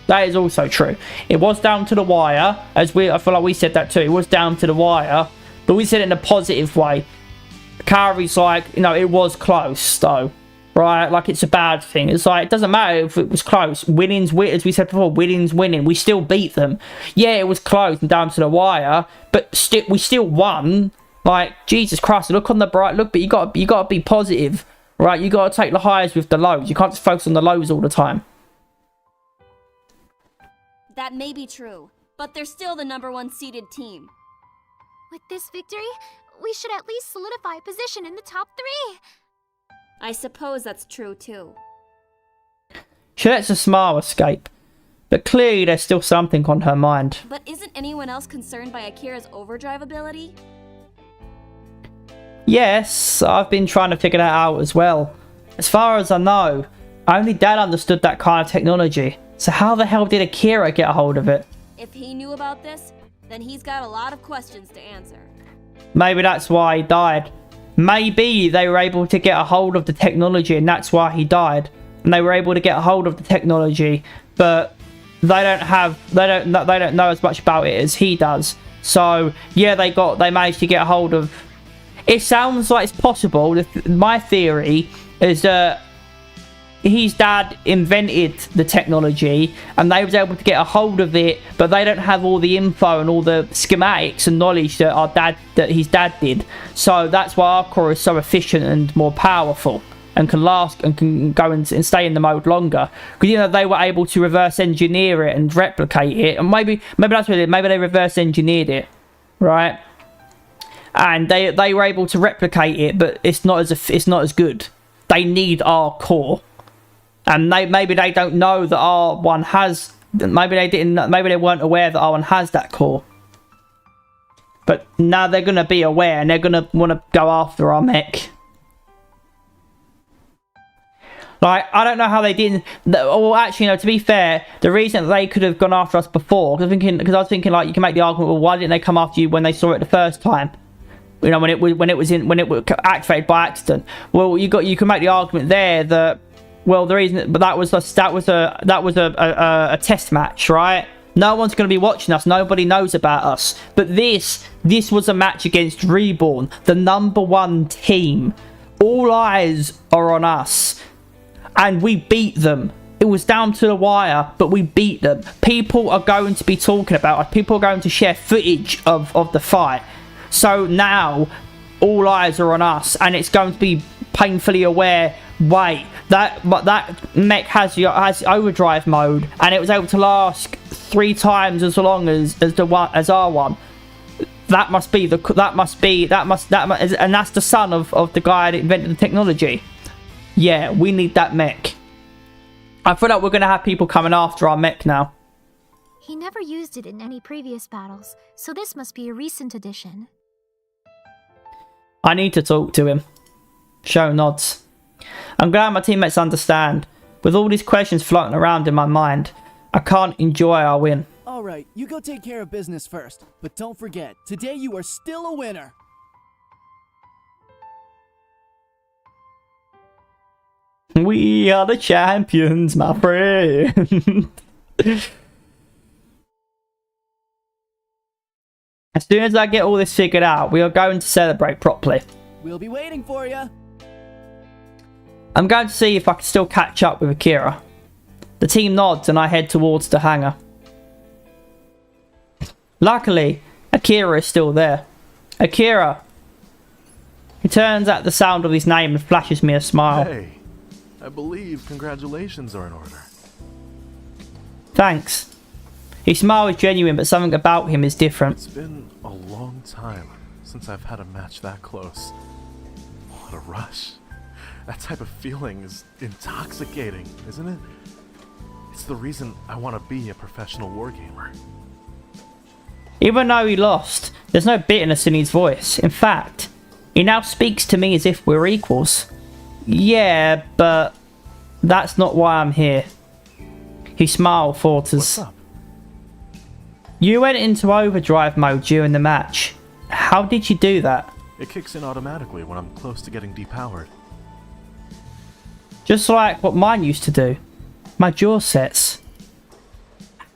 That is also true. It was down to the wire, I feel like we said that too. It was down to the wire, but we said it in a positive way. Kaori's like, you know, it was close though, right? Like, it's a bad thing. It's like, it doesn't matter if it was close. Winning's win, as we said before. Winning's winning. We still beat them. Yeah, it was close and down to the wire, but we still won. Like, Jesus Christ, look on the bright look. But you got to be positive, right? You got to take the highs with the lows. You can't just focus on the lows all the time. That may be true, but they're still the #1 seeded team. With this victory, we should at least solidify a position in the top 3. I suppose that's true too. She lets a smile escape, but clearly there's still something on her mind. But isn't anyone else concerned by Akira's overdrive ability? Yes, I've been trying to figure that out as well. As far as I know, only Dad understood that kind of technology. So how the hell did Akira get a hold of it? If he knew about this, then he's got a lot of questions to answer. Maybe that's why he died. Maybe they were able to get a hold of the technology and that's why he died. And they were able to get a hold of the technology, but they don't know as much about it as he does. So yeah, they managed to get a hold of. It sounds like it's possible. My theory is that his dad invented the technology and they was able to get a hold of it, but they don't have all the info and all the schematics and knowledge that his dad did. So that's why our core is so efficient and more powerful and can last and can go and stay in the mode longer, because, you know, they were able to reverse engineer it and replicate it, and maybe that's what it is. Maybe they reverse engineered it, right? And they were able to replicate it, but it's not as good. They need our core. And maybe they don't know that R1 has. Maybe they didn't. Maybe they weren't aware that R1 has that core. But now they're gonna be aware, and they're gonna want to go after our mech. Like, I don't know how they didn't. Well, actually, no. To be fair, the reason that they could have gone after us before, because I was thinking, like, you can make the argument, well, why didn't they come after you when they saw it the first time? You know, when it was activated by accident. Well, you can make the argument there that. Well, the reason, but that was a test match, right? No one's going to be watching us. Nobody knows about us. But this was a match against Reborn, the #1 team. All eyes are on us, and we beat them. It was down to the wire, but we beat them. People are going to be talking about it. People are going to share footage of the fight. So now, all eyes are on us, and it's going to be painfully aware. Wait, that mech has overdrive mode, and it was able to last 3 times as long as our one. And that's the son of the guy that invented the technology. Yeah, we need that mech. I feel like we're gonna have people coming after our mech now. He never used it in any previous battles, so this must be a recent addition. I need to talk to him. Show nods. I'm glad my teammates understand. With all these questions floating around in my mind, I can't enjoy our win. Alright, you go take care of business first. But don't forget, today you are still a winner. We are the champions, my friend. As soon as I get all this figured out, we are going to celebrate properly. We'll be waiting for you. I'm going to see if I can still catch up with Akira. The team nods and I head towards the hangar. Luckily, Akira is still there. Akira! He turns at the sound of his name and flashes me a smile. Hey, I believe congratulations are in order. Thanks. His smile is genuine, but something about him is different. It's been a long time since I've had a match that close. What a rush. That type of feeling is intoxicating, isn't it? It's the reason I want to be a professional wargamer. Even though he lost, there's no bitterness in his voice. In fact, he now speaks to me as if we're equals. Yeah, but that's not why I'm here. His smile falters. What's up? You went into overdrive mode during the match. How did you do that? It kicks in automatically when I'm close to getting depowered. Just like what mine used to do. My jaw sets.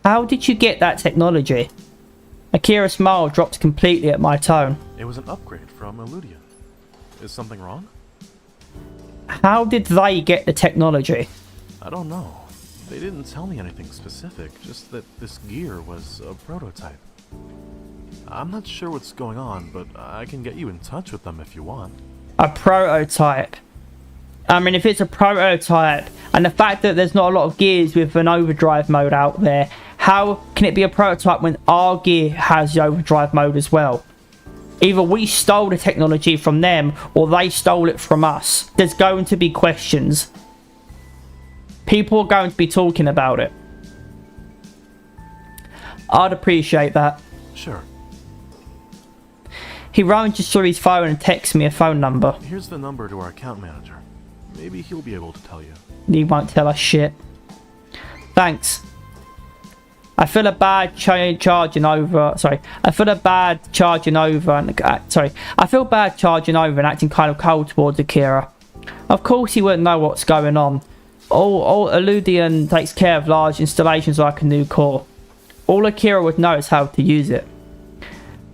How did you get that technology? Akira's smile dropped completely at my tone. It was an upgrade from ElusiveNerd. Is something wrong? How did they get the technology? I don't know. They didn't tell me anything specific, just that this gear was a prototype. I'm not sure what's going on, but I can get you in touch with them if you want. A prototype. I mean, if it's a prototype, and the fact that there's not a lot of gears with an overdrive mode out there, how can it be a prototype when our gear has the overdrive mode as well? Either we stole the technology from them, or they stole it from us. There's going to be questions. People are going to be talking about it. I'd appreciate that. Sure. He rummages through his phone and texts me a phone number. Here's the number to our account manager. Maybe he'll be able to tell you. He won't tell us shit. Thanks. I feel a bad charging over. I feel bad charging over and acting kind of cold towards Akira. Of course he wouldn't know what's going on. All ElusiveNerd takes care of large installations like a new core. All Akira would know is how to use it.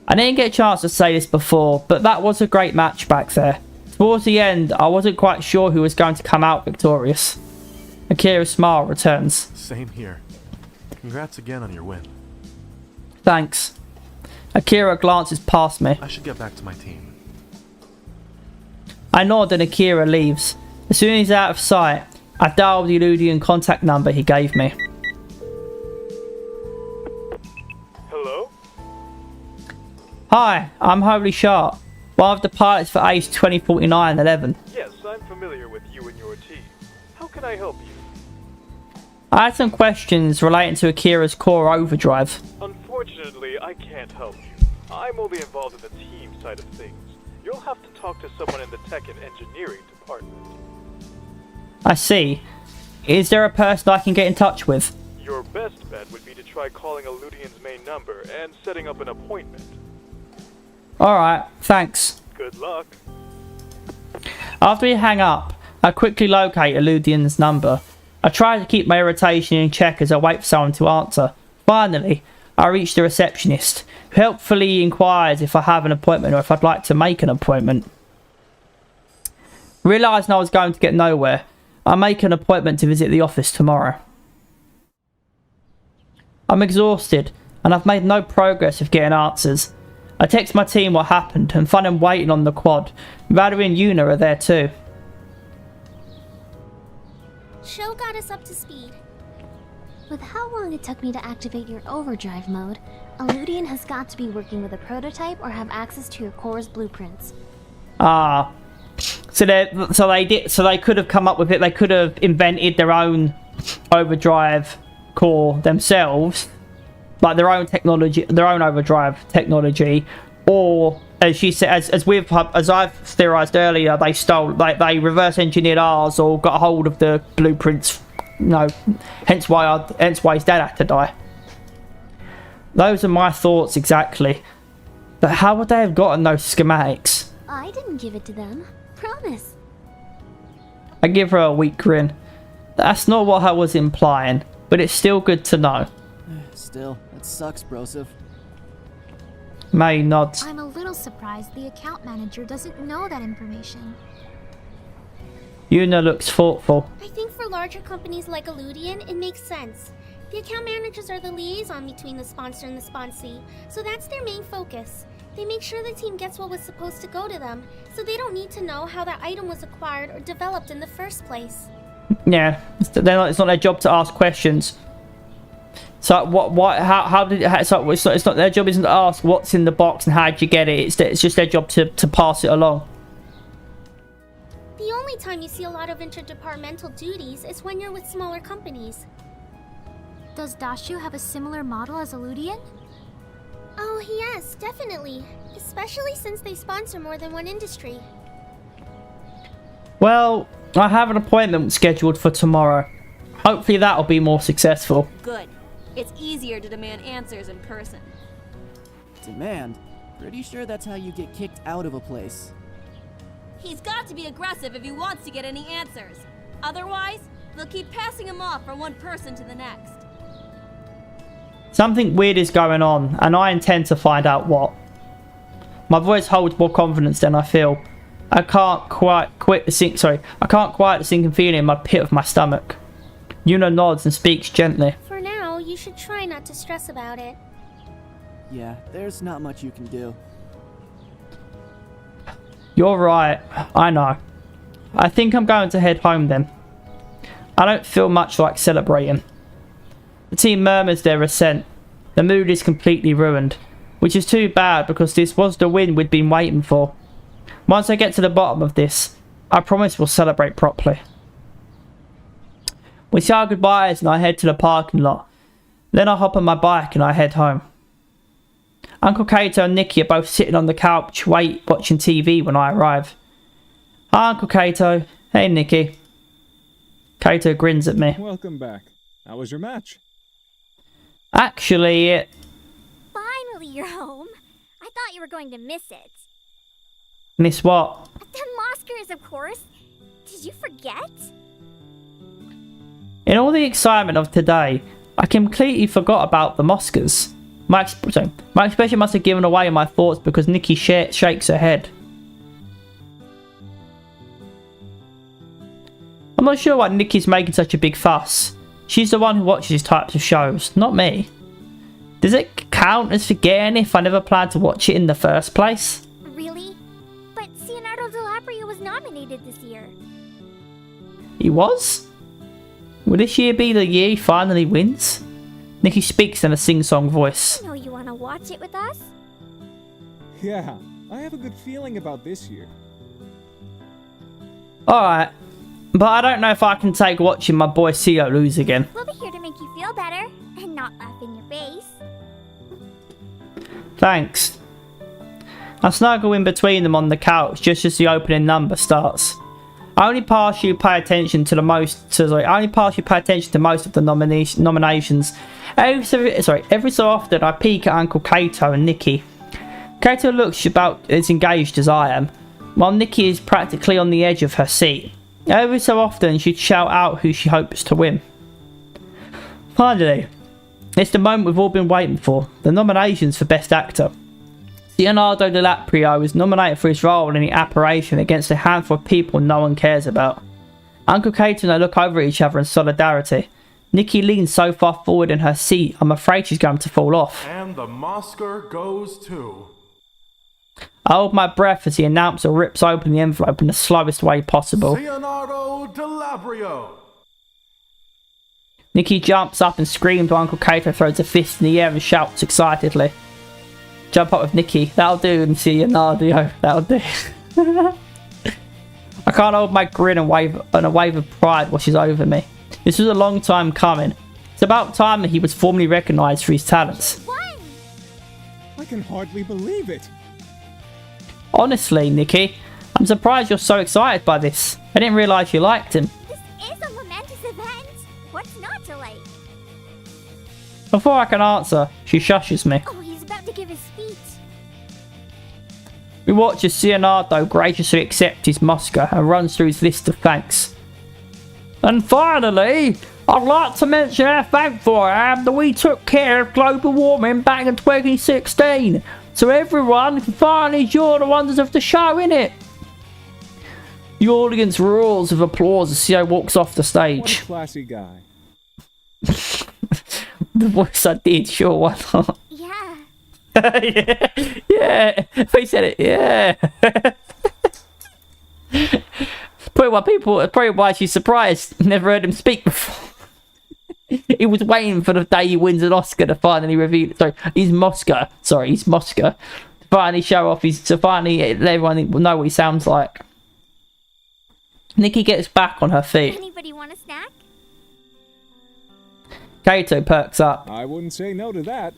I didn't get a chance to say this before, but that was a great match back there. Towards the end, I wasn't quite sure who was going to come out victorious. Akira's smile returns. Same here. Congrats again on your win. Thanks. Akira glances past me. I should get back to my team. I nod and Akira leaves. As soon as he's out of sight, I dial the ElusiveNerd contact number he gave me. Hello? Hi, I'm Holy Sharp, one of the pilots for Ace 2049-11. Yes, I'm familiar with you and your team. How can I help you? I had some questions relating to Akira's core overdrive. Unfortunately, I can't help you. I'm only involved in the team side of things. You'll have to talk to someone in the tech and engineering department. I see. Is there a person I can get in touch with? Your best bet would be to try calling ElusiveNerd's main number and setting up an appointment. Alright, thanks. Good luck. After we hang up, I quickly locate ElusiveNerd's number. I try to keep my irritation in check as I wait for someone to answer. Finally, I reach the receptionist, who helpfully inquires if I have an appointment or if I'd like to make an appointment. Realising I was going to get nowhere, I'll make an appointment to visit the office tomorrow. I'm exhausted, and I've made no progress with getting answers. I text my team what happened, and find them waiting on the quad. Valerie and Yuna are there too. Show got us up to speed. With how long it took me to activate your overdrive mode, Elusive has got to be working with a prototype or have access to your core's blueprints. Ah. So they could have come up with it. They could have invented their own overdrive core themselves, like their own technology, their own overdrive technology, or as she said, as I've theorized earlier, they stole, like they reverse engineered ours or got a hold of the blueprints. No, hence why his dad had to die. Those are my thoughts exactly. But how would they have gotten those schematics? I didn't give it to them. Promise. I give her a weak grin. That's not what I was implying, but it's still good to know. Still, that sucks, Broseph. May nods. I'm a little surprised the account manager doesn't know that information. Yuna looks thoughtful. I think for larger companies like Elusive, it makes sense. The account managers are the liaison between the sponsor and the sponsee, so that's their main focus. They make sure the team gets what was supposed to go to them, so they don't need to know how that item was acquired or developed in the first place. Yeah, it's not their job to ask questions. So it's not their job isn't to ask what's in the box and how'd you get it. It's just their job to pass it along. The only time you see a lot of interdepartmental duties is when you're with smaller companies. Does Dashu have a similar model as Elusive? Oh yes, definitely. Especially since they sponsor more than one industry. Well, I have an appointment scheduled for tomorrow. Hopefully that'll be more successful. Good. It's easier to demand answers in person. Demand? Pretty sure that's how you get kicked out of a place. He's got to be aggressive if he wants to get any answers. Otherwise, they'll keep passing him off from one person to the next. Something weird is going on, and I intend to find out what. My voice holds more confidence than I feel. I can't quiet the sinking feeling in my pit of my stomach. Yuna nods and speaks gently. For now, you should try not to stress about it. Yeah, there's not much you can do. You're right, I know. I think I'm going to head home then. I don't feel much like celebrating. The team murmurs their assent. The mood is completely ruined, which is too bad because this was the win we'd been waiting for. Once I get to the bottom of this, I promise we'll celebrate properly. We say our goodbyes and I head to the parking lot. Then I hop on my bike and I head home. Uncle Kato and Nikki are both sitting on the couch watching TV when I arrive. Hi Uncle Kato. Hey Nikki. Kato grins at me. Welcome back. How was your match? Actually, Finally, you're home. I thought you were going to miss it. Miss what? The Moskers, of course. Did you forget? In all the excitement of today, I completely forgot about the Moskers. My expression must have given away my thoughts because Nikki shakes her head. I'm not sure why Nikki's making such a big fuss. She's the one who watches these types of shows, not me. Does it count as forgetting if I never planned to watch it in the first place? Really? But Leonardo DiCaprio was nominated this year. He was? Will this year be the year he finally wins? Nikki speaks in a sing-song voice. I know you want to watch it with us. Yeah, I have a good feeling about this year. Alright, but I don't know if I can take watching my boy CEO lose again. We'll be here to make you feel better and not laugh in your face. Thanks. I snuggle in between them on the couch just as the opening number starts. I only partially pay attention to most of the nominations. Every so often I peek at Uncle Kato and Nikki. Kato looks about as engaged as I am, while Nikki is practically on the edge of her seat. Every so often she'd shout out who she hopes to win. Finally, it's the moment we've all been waiting for, the nominations for Best Actor. Leonardo DiCaprio was nominated for his role in the apparition against a handful of people no one cares about. Uncle Kato and I look over at each other in solidarity. Nikki leans so far forward in her seat, I'm afraid she's going to fall off. And the Mosker goes to... I hold my breath as the announcer rips open the envelope in the slowest way possible. Leonardo DiLabrio. Nikki jumps up and screams while Uncle Kato throws a fist in the air and shouts excitedly. Jump up with Nikki. That'll do, MC Leonardo. That'll do. I can't hold my grin and a wave of pride washes over me. This was a long time coming. It's about time that he was formally recognised for his talents. I can hardly believe it. Honestly, Nikki, I'm surprised you're so excited by this. I didn't realise you liked him. This is a momentous event. What's not to like? Before I can answer, she shushes me. Oh, he's about to give his speech. We watch as Leonardo graciously accepts his Mosker and runs through his list of thanks. And finally, I'd like to mention how thankful I am that we took care of global warming back in 2016, so everyone can finally enjoy the wonders of the show, innit? The audience roars with applause as CEO walks off the What a stage. classy guy. The voice I did, sure, why not? Yeah. yeah, they said it, yeah. Probably why she's surprised. Never heard him speak before. He was waiting for the day he wins an Oscar to finally reveal. He's Mosker. To finally show off to finally let everyone know what he sounds like. Nikki gets back on her feet. Anybody want a snack? Kato perks up. I wouldn't say no to that.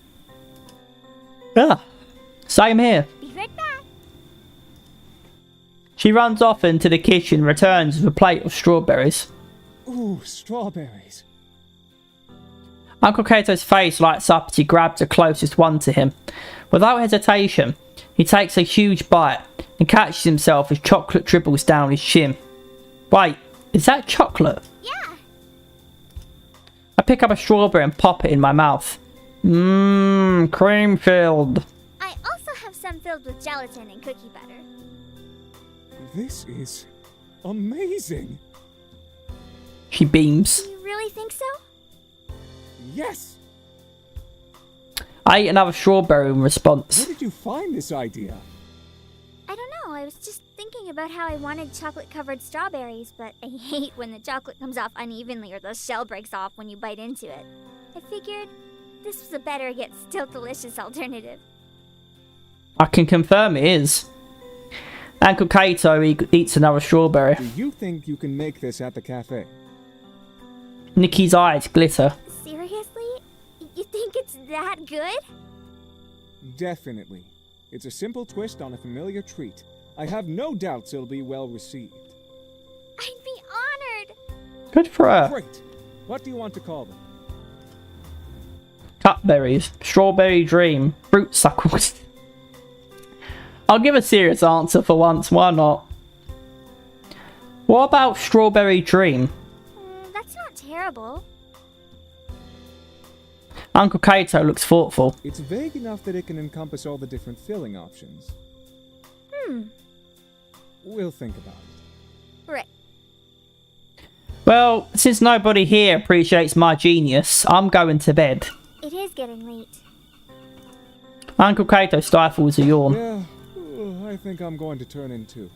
Ah, same here. Be right back. She runs off into the kitchen, returns with a plate of strawberries. Ooh, strawberries. Uncle Kato's face lights up as he grabs the closest one to him. Without hesitation, he takes a huge bite and catches himself as chocolate dribbles down his chin. Wait, is that chocolate? Yeah. I pick up a strawberry and pop it in my mouth. Mmm, cream filled. I also have some filled with gelatin and cookie butter. This is amazing. She beams. Do you really think so? Yes. I eat another strawberry in response. Where did you find this idea? I don't know. I was just thinking about how I wanted chocolate-covered strawberries, but I hate when the chocolate comes off unevenly or the shell breaks off when you bite into it. I figured this was a better yet still delicious alternative. I can confirm it is. Uncle Kato eats another strawberry. Do you think you can make this at the cafe? Nikki's eyes glitter. Seriously? You think it's that good? Definitely. It's a simple twist on a familiar treat. I have no doubts it'll be well received. I'd be honored. Good for her. Great. What do you want to call them? Cutberries, strawberry dream, fruit suckles. I'll give a serious answer for once, why not? What about strawberry dream? That's not terrible. Uncle Kato looks thoughtful. It's vague enough that it can encompass all the different filling options. We'll think about it. Right. Well, since nobody here appreciates my genius, I'm going to bed. It is getting late. Uncle Kato stifles a yawn. Yeah, I think I'm going to turn in too.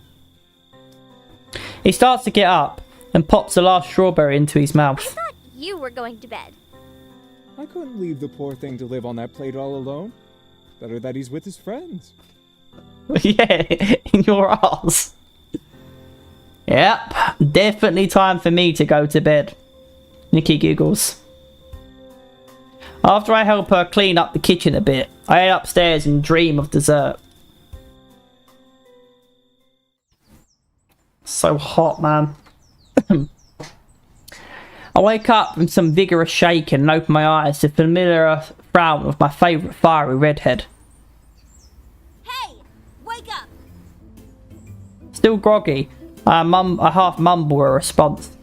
He starts to get up and pops the last strawberry into his I mouth. thought you were going to bed. I couldn't leave the poor thing to live on that plate all alone. Better that he's with his friends. Yeah, in your arse. Yep, definitely time for me to go to bed. Nikki giggles. After I help her clean up the kitchen a bit, I head upstairs and dream of dessert. So hot, man. I wake up from some vigorous shaking and open my eyes to the familiar frown of my favourite fiery redhead. Hey! Wake up! Still groggy, I half mumble a response.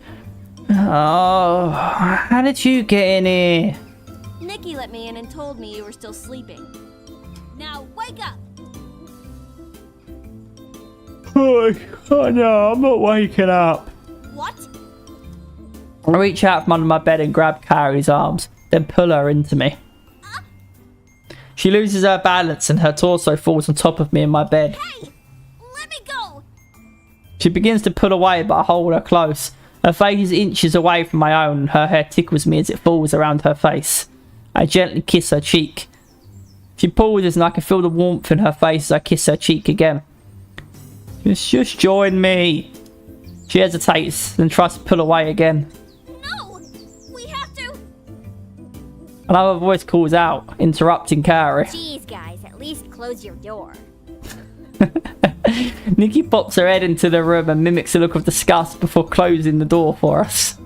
Oh, how did you get in here? Nikki let me in and told me you were still sleeping. Now wake up! Oh no, I'm not waking up. What? I reach out from under my bed and grab Carrie's arms, then pull her into me. She loses her balance and her torso falls on top of me in my bed. Hey! Let me go! She begins to pull away, but I hold her close. Her face is inches away from my own and her hair tickles me as it falls around her face. I gently kiss her cheek. She pauses and I can feel the warmth in her face as I kiss her cheek again. Just join me. She hesitates and tries to pull away again. No! We have to... Another voice calls out, interrupting Carrie. Jeez, guys, at least close your door. Nikki pops her head into the room and mimics a look of disgust before closing the door for us.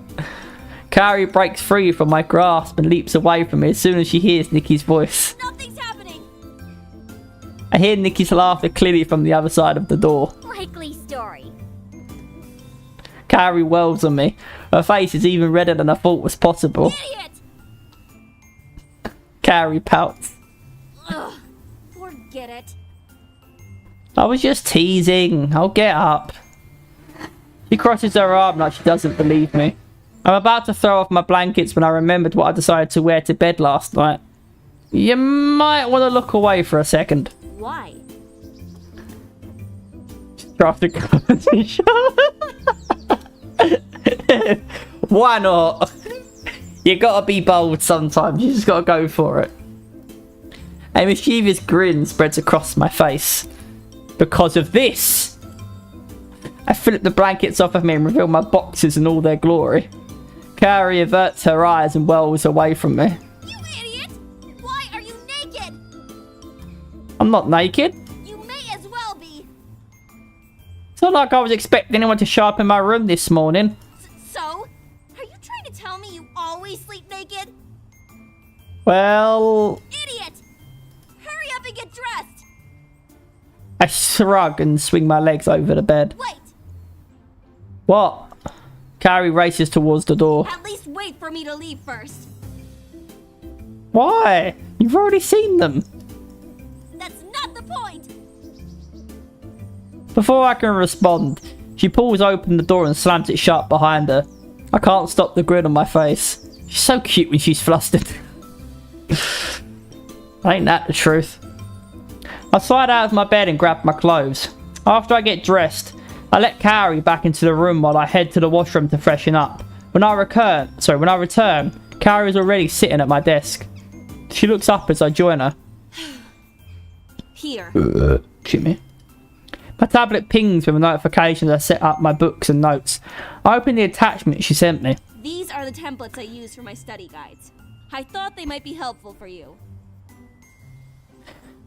Carrie breaks free from my grasp and leaps away from me as soon as she hears Nikki's voice. Nothing's happening! I hear Nikki's laughter clearly from the other side of the door. Likely story. Carrie whirls on me. Her face is even redder than I thought was possible. Idiot! Carrie pouts. Ugh, forget it. I was just teasing. I'll get up. She crosses her arm like she doesn't believe me. I'm about to throw off my blankets when I remembered what I decided to wear to bed last night. You might want to look away for a second. Why? After competition. Why not? You gotta be bold sometimes. You just gotta go for it. A mischievous grin spreads across my face. Because of this. I flip the blankets off of me and reveal my boxers in all their glory. Carrie averts her eyes and whirls away from me. You idiot! Why are you naked? I'm not naked. You may as well be. It's not like I was expecting anyone to show up in my room this morning. So? Are you trying to tell me you always sleep naked? Well... Idiot! Hurry up and get dressed! I shrug and swing my legs over the bed. Wait! What? Carrie races towards the door. At least wait for me to leave first. Why? You've already seen them. That's not the point! Before I can respond, she pulls open the door and slams it shut behind her. I can't stop the grin on my face. She's so cute when she's flustered. Ain't that the truth? I slide out of my bed and grab my clothes. After I get dressed, I let Carrie back into the room while I head to the washroom to freshen up. When I return, Carrie is already sitting at my desk. She looks up as I join her. Here. Excuse me. My tablet pings with a notification as I set up my books and notes. I open the attachment she sent me. These are the templates I use for my study guides. I thought they might be helpful for you.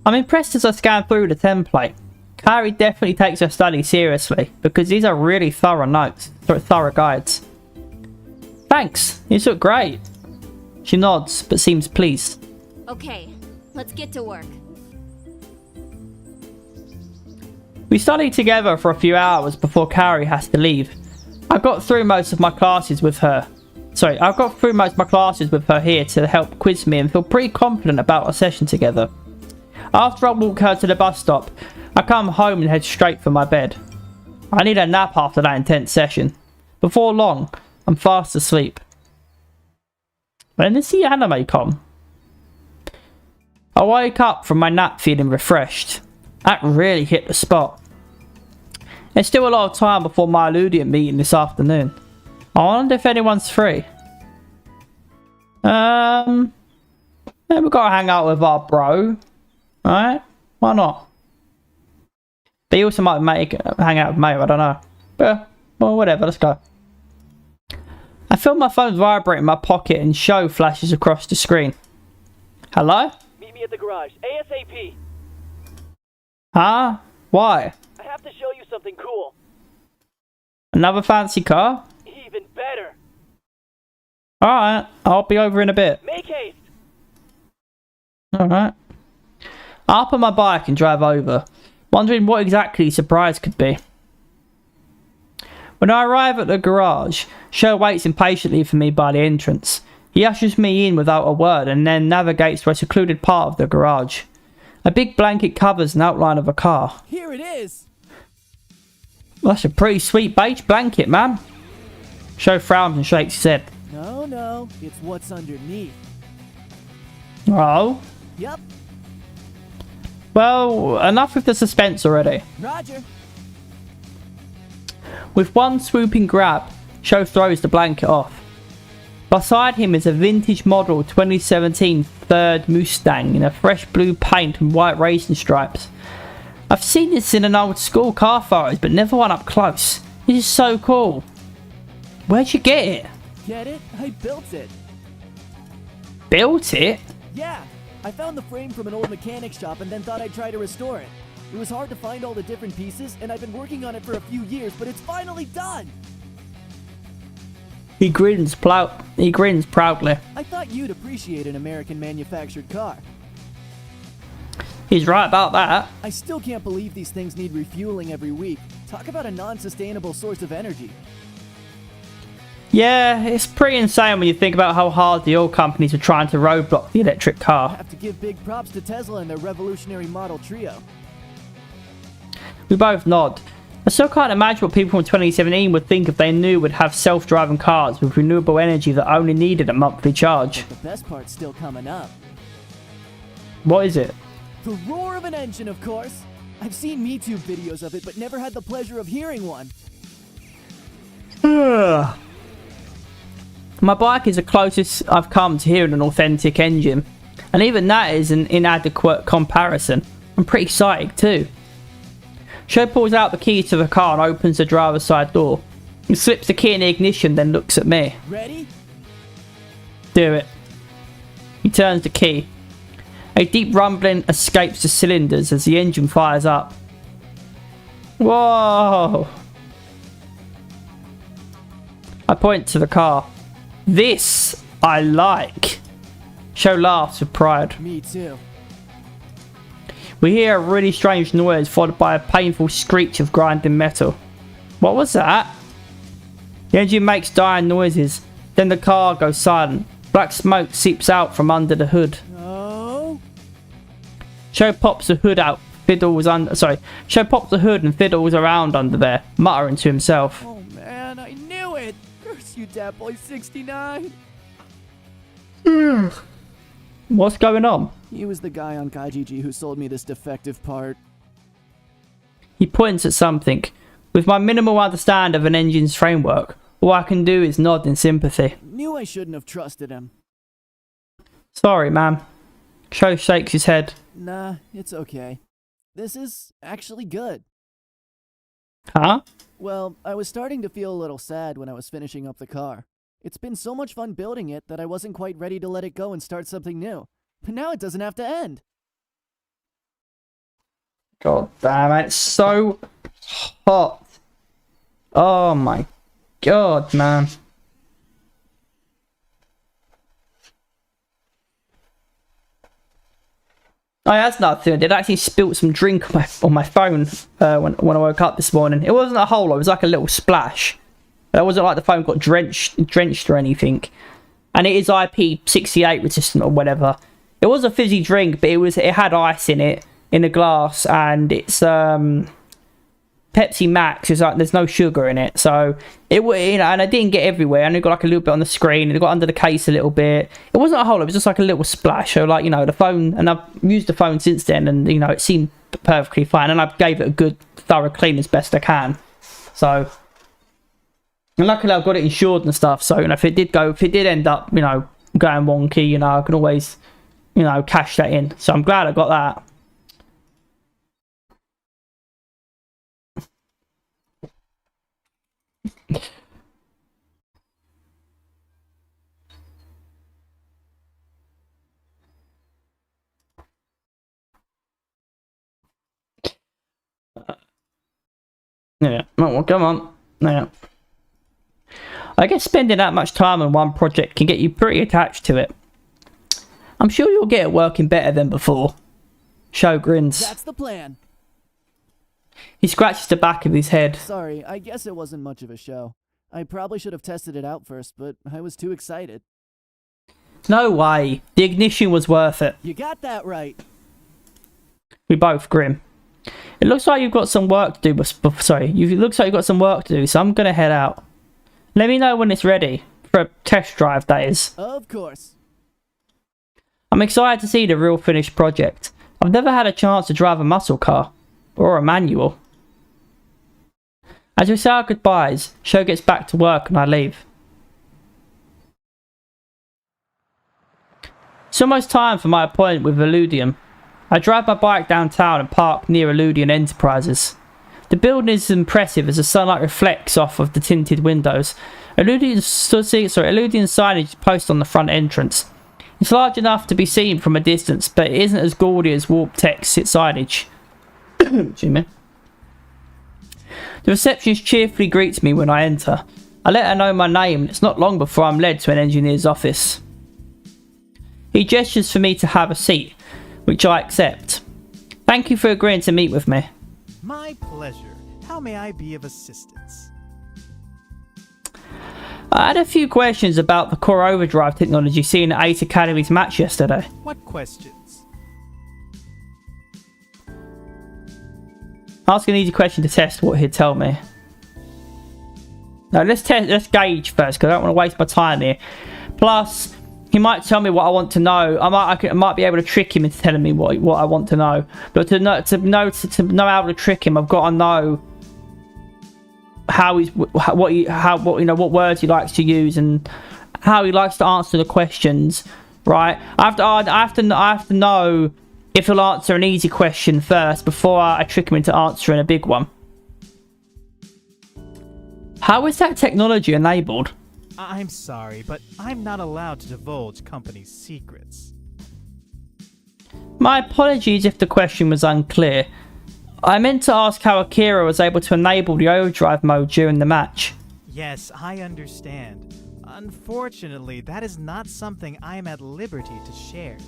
I'm impressed as I scan through the template. Carrie definitely takes her study seriously, because these are really thorough notes, thorough guides. Thanks, these look great. She nods, but seems pleased. Okay, let's get to work. We study together for a few hours before Carrie has to leave. I got through most of my classes with her here to help quiz me and feel pretty confident about our session together. After I walk her to the bus stop, I come home and head straight for my bed. I need a nap after that intense session. Before long, I'm fast asleep. When does the anime come? I wake up from my nap feeling refreshed. That really hit the spot. There's still a lot of time before my ElusiveNerd meeting this afternoon. I wonder if anyone's free. Yeah, we gotta hang out with our bro. Alright? Why not? But he also might hang out with Mayo, I don't know. But, well, whatever, let's go. I feel my phone vibrate in my pocket and show flashes across the screen. Hello? Meet me at the garage, ASAP. Huh? Why? I have to show you something cool. Another fancy car? Even better. Alright, I'll be over in a bit. Make haste. Alright. I hop on my bike and drive over, wondering what exactly the surprise could be. When I arrive at the garage, Sho waits impatiently for me by the entrance. He ushers me in without a word and then navigates to a secluded part of the garage. A big blanket covers an outline of a car. Here it is! That's a pretty sweet beige blanket, man. Show frowns and shakes his head. No, it's what's underneath. Oh? Yep, Well, enough with the suspense already. Roger. With one swooping grab, Show throws the blanket off. Beside him is a vintage model 2017 Third Mustang in a fresh blue paint and white racing stripes. I've seen this in an old school car photos, but never one up close. This is so cool. Where'd you get it? Get it? I built it. Built it? Yeah, I found the frame from an old mechanic shop and then thought I'd try to restore it. It was hard to find all the different pieces, and I've been working on it for a few years, but it's finally done! He grins proudly. I thought you'd appreciate an American-manufactured car. He's right about that. I still can't believe these things need refueling every week. Talk about a non-sustainable source of energy. Yeah, it's pretty insane when you think about how hard the oil companies are trying to roadblock the electric I car. have to give big props to Tesla and their revolutionary Model Trio. We both nod. I still can't imagine what people in 2017 would think if they knew we'd have self-driving cars with renewable energy that only needed a monthly charge. But the best part's still coming up. What is it? The roar of an engine, of course. I've seen YouTube videos of it, but never had the pleasure of hearing one. My bike is the closest I've come to hearing an authentic engine, and even that is an inadequate comparison. I'm pretty excited too. Sho pulls out the keys to the car and opens the driver's side door. He slips the key in the ignition, then looks at me. Ready? Do it. He turns the key. A deep rumbling escapes the cylinders as the engine fires up. Whoa! I point to the car. This I like. Sho laughs with pride. Me too. We hear a really strange noise followed by a painful screech of grinding metal. What was that? The engine makes dying noises. Then the car goes silent. Black smoke seeps out from under the hood. Oh? Sho pops the hood out. Sho pops the hood and fiddles around under there, muttering to himself. Oh man, I knew it! Curse you, Dat Boy 69! What's going on? He was the guy on Kaijiji who sold me this defective part. He points at something. With my minimal understanding of an engine's framework, all I can do is nod in sympathy. Knew I shouldn't have trusted him. Sorry, ma'am. Sho shakes his head. Nah, it's okay. This is actually good. Huh? Well, I was starting to feel a little sad when I was finishing up the car. It's been so much fun building it that I wasn't quite ready to let it go and start something new. But now it doesn't have to end. God damn it, it's so hot. Oh my god, man. Oh, yeah, that's another thing. I did actually spilt some drink on my phone when I woke up this morning. It wasn't a whole lot, it was like a little splash. It wasn't like the phone got drenched or anything. And it is IP68 resistant or whatever. It was a fizzy drink, but it had ice in it, in a glass, and it's Pepsi Max. It's like there's no sugar in it, so it and I didn't get everywhere. I only got like a little bit on the screen, and it got under the case a little bit. It wasn't a whole lot, it was just like a little splash. So like, the phone, and I've used the phone since then, and it seemed perfectly fine, and I gave it a good thorough clean as best I can. So, and luckily I've got it insured and stuff, so if it did end up going wonky, I can always cash that in. So I'm glad I got that. Yeah, well, come on. Yeah. I guess spending that much time on one project can get you pretty attached to it. I'm sure you'll get it working better than before. Sho grins. That's the plan. He scratches the back of his head. Sorry, I guess it wasn't much of a show. I probably should have tested it out first, but I was too excited. No way. The ignition was worth it. You got that right. We both grin. It looks like you've got some work to do. It looks like you've got some work to do, so I'm gonna head out. Let me know when it's ready. For a test drive, that is. Of course. I'm excited to see the real finished project. I've never had a chance to drive a muscle car. Or a manual. As we say our goodbyes, Sho gets back to work and I leave. It's almost time for my appointment with Elusive. I drive my bike downtown and park near Elusive Enterprises. The building is impressive as the sunlight reflects off of the tinted windows. Elusive signage is posted on the front entrance. It's large enough to be seen from a distance, but it isn't as gaudy as warped text signage. Excuse me. The receptionist cheerfully greets me when I enter. I let her know my name, and it's not long before I'm led to an engineer's office. He gestures for me to have a seat, which I accept. Thank you for agreeing to meet with me. My pleasure. How may I be of assistance? I had a few questions about the core overdrive technology seen at Ace Academy's match yesterday. What questions? Ask an easy question to test what he'd tell me. Now let's gauge first, because I don't want to waste my time here. Plus, he might tell me what I want to know. I might be able to trick him into telling me what I want to know. But to know how to trick him, I've got to know what words he likes to use and how he likes to answer the questions. Right? I have to know if he'll answer an easy question first before I trick him into answering a big one. How is that technology enabled? I'm sorry, but I'm not allowed to divulge company secrets. My apologies if the question was unclear. I meant to ask how Akira was able to enable the overdrive mode during the match. Yes, I understand. Unfortunately, that is not something I'm at liberty to share.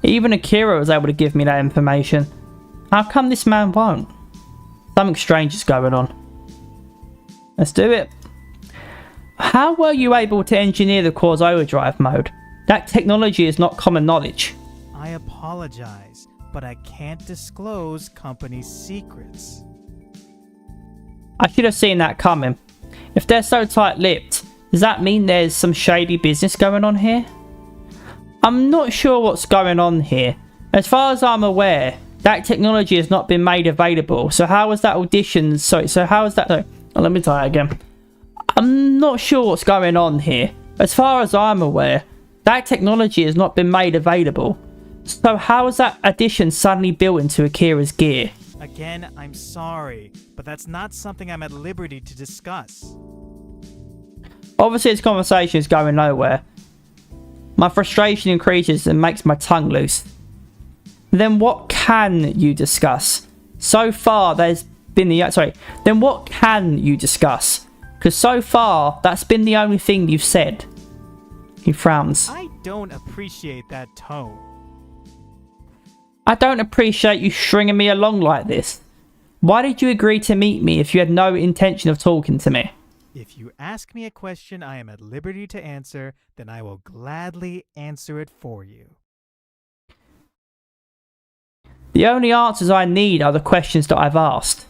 Even Akira was able to give me that information. How come this man won't? Something strange is going on. Let's do it. How were you able to engineer the core's overdrive mode? That technology is not common knowledge. I apologize, but I can't disclose company secrets. I should have seen that coming. If they're so tight-lipped, does that mean there's some shady business going on here? I'm not sure what's going on here. As far as I'm aware, that technology has not been made available. So how was that audition? So how is that? No, let me try it again. I'm not sure what's going on here. As far as I'm aware, that technology has not been made available. So how is that addition suddenly built into Akira's gear? Again, I'm sorry, but that's not something I'm at liberty to discuss. Obviously, this conversation is going nowhere. My frustration increases and makes my tongue loose. Then what can you discuss? So far, there's been the... Then what can you discuss? Because so far, that's been the only thing you've said. He frowns. I don't appreciate that tone. I don't appreciate you stringing me along like this. Why did you agree to meet me if you had no intention of talking to me? If you ask me a question I am at liberty to answer, then I will gladly answer it for you. The only answers I need are the questions that I've asked.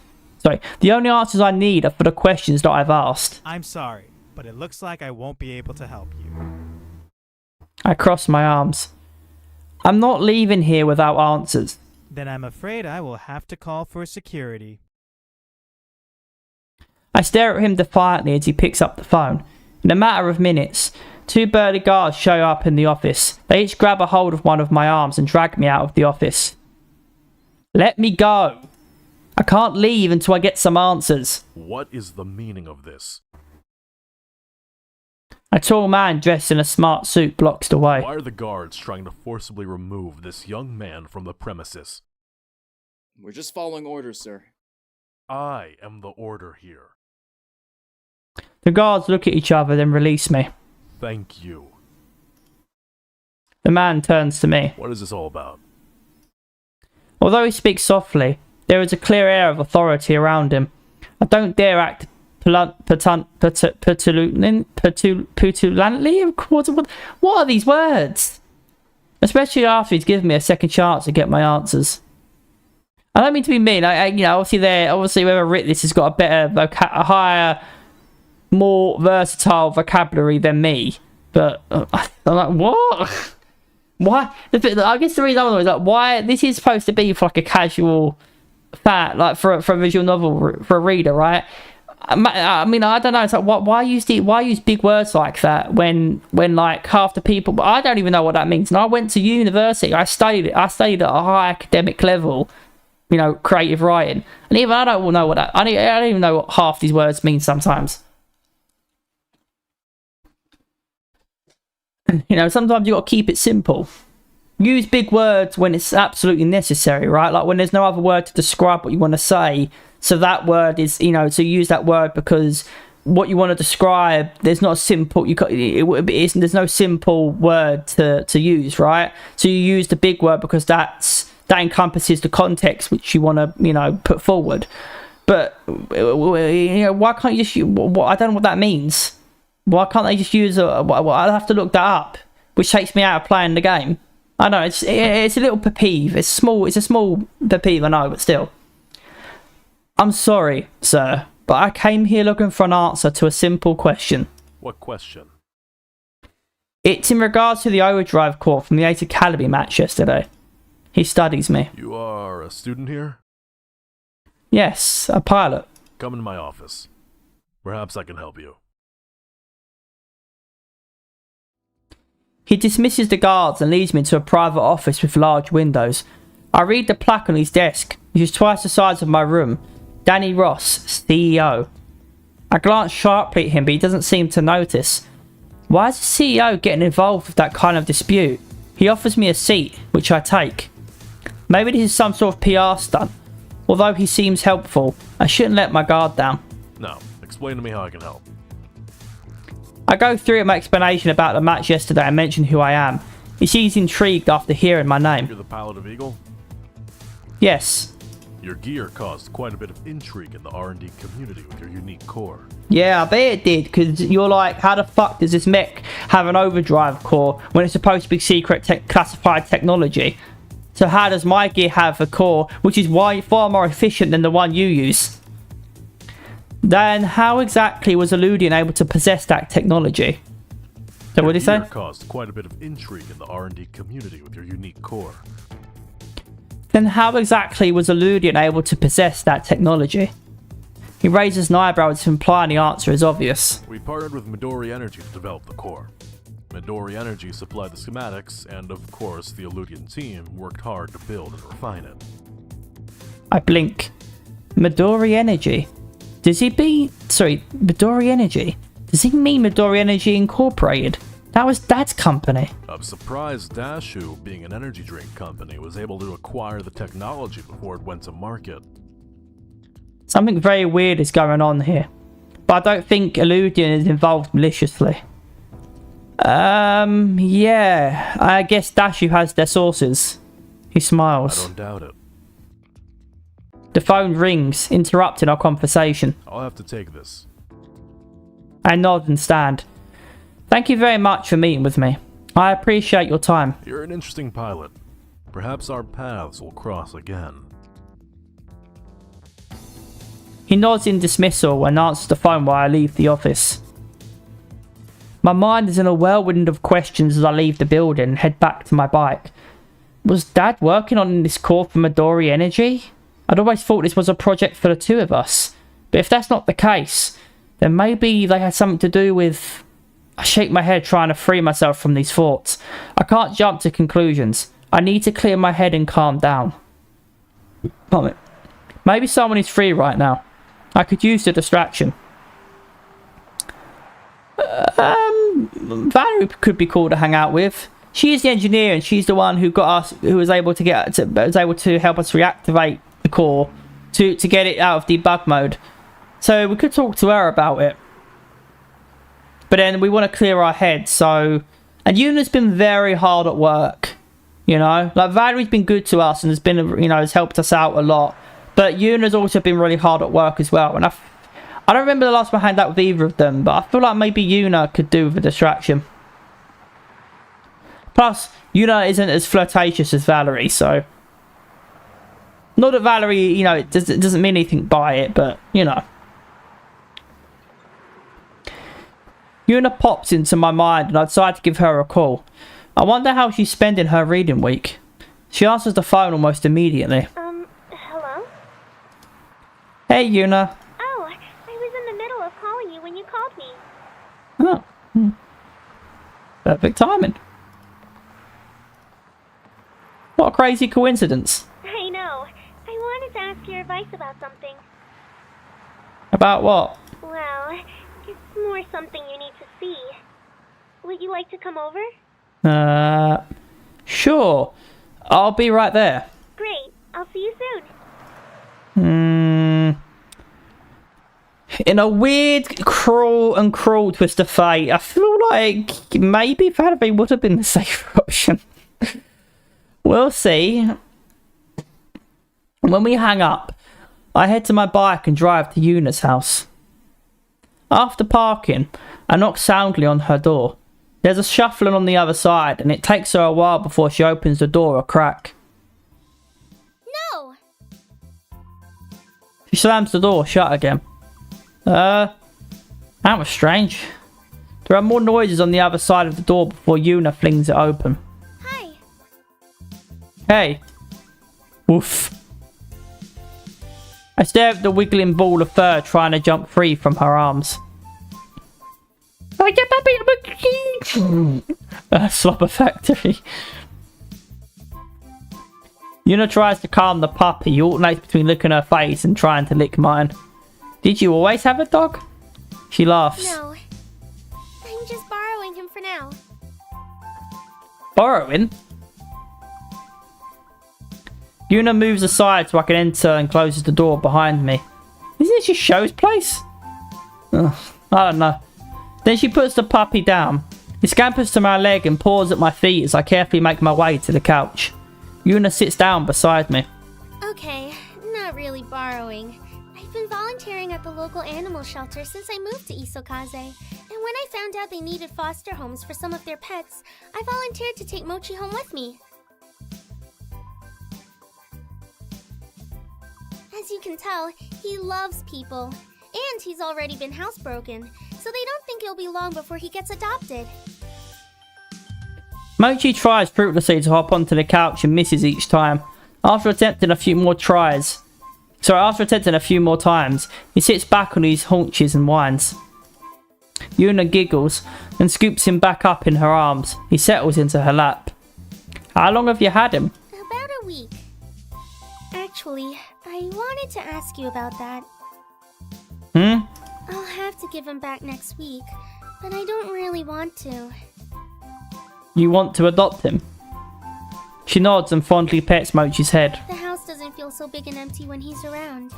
The only answers I need are for the questions that I've asked. I'm sorry, but it looks like I won't be able to help you. I cross my arms. I'm not leaving here without answers. Then I'm afraid I will have to call for security. I stare at him defiantly as he picks up the phone. In a matter of minutes, two burly guards show up in the office. They each grab a hold of one of my arms and drag me out of the office. Let me go. I can't leave until I get some answers. What is the meaning of this? A tall man dressed in a smart suit blocks the way. Why are the guards trying to forcibly remove this young man from the premises? We're just following orders, sir. I am the order here. The guards look at each other, then release me. Thank you. The man turns to me. What is this all about? Although he speaks softly, there is a clear air of authority around him. I don't dare act petulantly. What are these words? Especially after he's given me a second chance to get my answers. I don't mean to be mean. Obviously whoever writ this has got a better, a higher more versatile vocabulary than me. But I'm like, what? Why? I guess the reason I was like, why? This is supposed to be for like a casual fan, like for a visual novel for a reader, right? I mean, I don't know. It's like, why use big words like that when like half the people? I don't even know what that means. And I went to university. I studied at a high academic level, you know, creative writing, and even I don't know what that. I don't even know what half these words mean sometimes. You know, sometimes you got to keep it simple. Use big words when it's absolutely necessary, right? Like when there's no other word to describe what you want to say. So that word is, you know, to use that word because what you want to describe, there's not a simple, there's no simple word to use, right? So you use the big word because that encompasses the context which you want to, you know, put forward. But, you know, why can't you just, I don't know what that means. Why can't they just use I'll have to look that up, which takes me out of playing the game. I know, it's a little pet peeve. It's a small pet peeve, I know, but still. I'm sorry, sir, but I came here looking for an answer to a simple question. What question? It's in regards to the overdrive core from the 8 Academy match yesterday. He studies me. You are a student here? Yes, a pilot. Come into my office. Perhaps I can help you. He dismisses the guards and leads me into a private office with large windows. I read the plaque on his desk, which is twice the size of my room. Danny Ross, CEO. I glance sharply at him, but he doesn't seem to notice. Why is the CEO getting involved with that kind of dispute? He offers me a seat, which I take. Maybe this is some sort of PR stunt. Although he seems helpful, I shouldn't let my guard down. No, explain to me how I can help. I go through my explanation about the match yesterday and mention who I am. He seems intrigued after hearing my name. You're the pilot of Eagle? Yes. Your gear caused quite a bit of intrigue in the R&D community with your unique core. Yeah, I bet it did, because you're like, how the fuck does this mech have an overdrive core when it's supposed to be secret classified technology? So how does my gear have a core which is far more efficient than the one you use? Then how exactly was Elusive able to possess that technology? So what did he say? Your gear caused quite a bit of intrigue in the R&D community with your unique core. Then how exactly was Elusive able to possess that technology? He raises an eyebrow to imply the answer is obvious. We partnered with Midori Energy to develop the core. Midori Energy supplied the schematics, and of course the Elusive team worked hard to build and refine it. I blink. Midori Energy? Does he mean... Sorry, Midori Energy? Does he mean Midori Energy Incorporated? That was Dad's company. I'm surprised Dashu, being an energy drink company, was able to acquire the technology before it went to market. Something very weird is going on here. But I don't think Elusive is involved maliciously. Yeah. I guess Dashu has their sources. He smiles. I don't doubt it. The phone rings, interrupting our conversation. I'll have to take this. I nod and stand. Thank you very much for meeting with me. I appreciate your time. You're an interesting pilot. Perhaps our paths will cross again. He nods in dismissal and answers the phone while I leave the office. My mind is in a whirlwind of questions as I leave the building and head back to my bike. Was Dad working on this core for Midori Energy? I'd always thought this was a project for the two of us. But if that's not the case, then maybe they had something to do with... I shake my head trying to free myself from these thoughts. I can't jump to conclusions. I need to clear my head and calm down. Maybe someone is free right now. I could use the distraction. Valerie could be cool to hang out with. She is the engineer and she's the one who was able to help us reactivate the core to get it out of debug mode. So we could talk to her about it. But then we want to clear our heads, so... And Yuna's been very hard at work, you know? Like, Valerie's been good to us and has been, you know, has helped us out a lot. But Yuna's also been really hard at work as well. And I don't remember the last time I hanged out with either of them, but I feel like maybe Yuna could do with a distraction. Plus, Yuna isn't as flirtatious as Valerie, so... Not that Valerie, you know, it doesn't mean anything by it, but, you know... Yuna pops into my mind and I decide to give her a call. I wonder how she's spending her reading week. She answers the phone almost immediately. Hello? Hey, Yuna. Oh, I was in the middle of calling you when you called me. Oh. Perfect timing. What a crazy coincidence. I know. I wanted to ask your advice about something. About what? Well, it's more something you need to see. Would you like to come over? Sure. I'll be right there. Great. I'll see you soon. In a weird, cruel twist of fate, I feel like maybe Vanity would have been the safer option. We'll see. When we hang up, I head to my bike and drive to Yuna's house. After parking, I knock soundly on her door. There's a shuffling on the other side, and it takes her a while before she opens the door a crack. No! She slams the door shut again. That was strange. There are more noises on the other side of the door before Yuna flings it open. Hi. Hey. Woof. I stare at the wiggling ball of fur trying to jump free from her arms. Slobber factory. Yuna tries to calm the puppy, who alternates between licking her face and trying to lick mine. Did you always have a dog? She laughs. No. I'm just borrowing him for now. Borrowing? Yuna moves aside so I can enter and closes the door behind me. Isn't this just Show's place? Ugh, I don't know. Then she puts the puppy down. He scampers to my leg and paws at my feet as I carefully make my way to the couch. Yuna sits down beside me. Okay, not really borrowing. I've been volunteering at the local animal shelter since I moved to Isokaze, and when I found out they needed foster homes for some of their pets, I volunteered to take Mochi home with me. As you can tell, he loves people, and he's already been housebroken, so they don't think it'll be long before he gets adopted. Mochi tries fruitlessly to hop onto the couch and misses each time. After attempting a few more times, he sits back on his haunches and whines. Yuna giggles and scoops him back up in her arms. He settles into her lap. How long have you had him? About a week. Actually, I wanted to ask you about that. I'll have to give him back next week, but I don't really want to. You want to adopt him? She nods and fondly pets Mochi's head. The house doesn't feel so big and empty when he's around.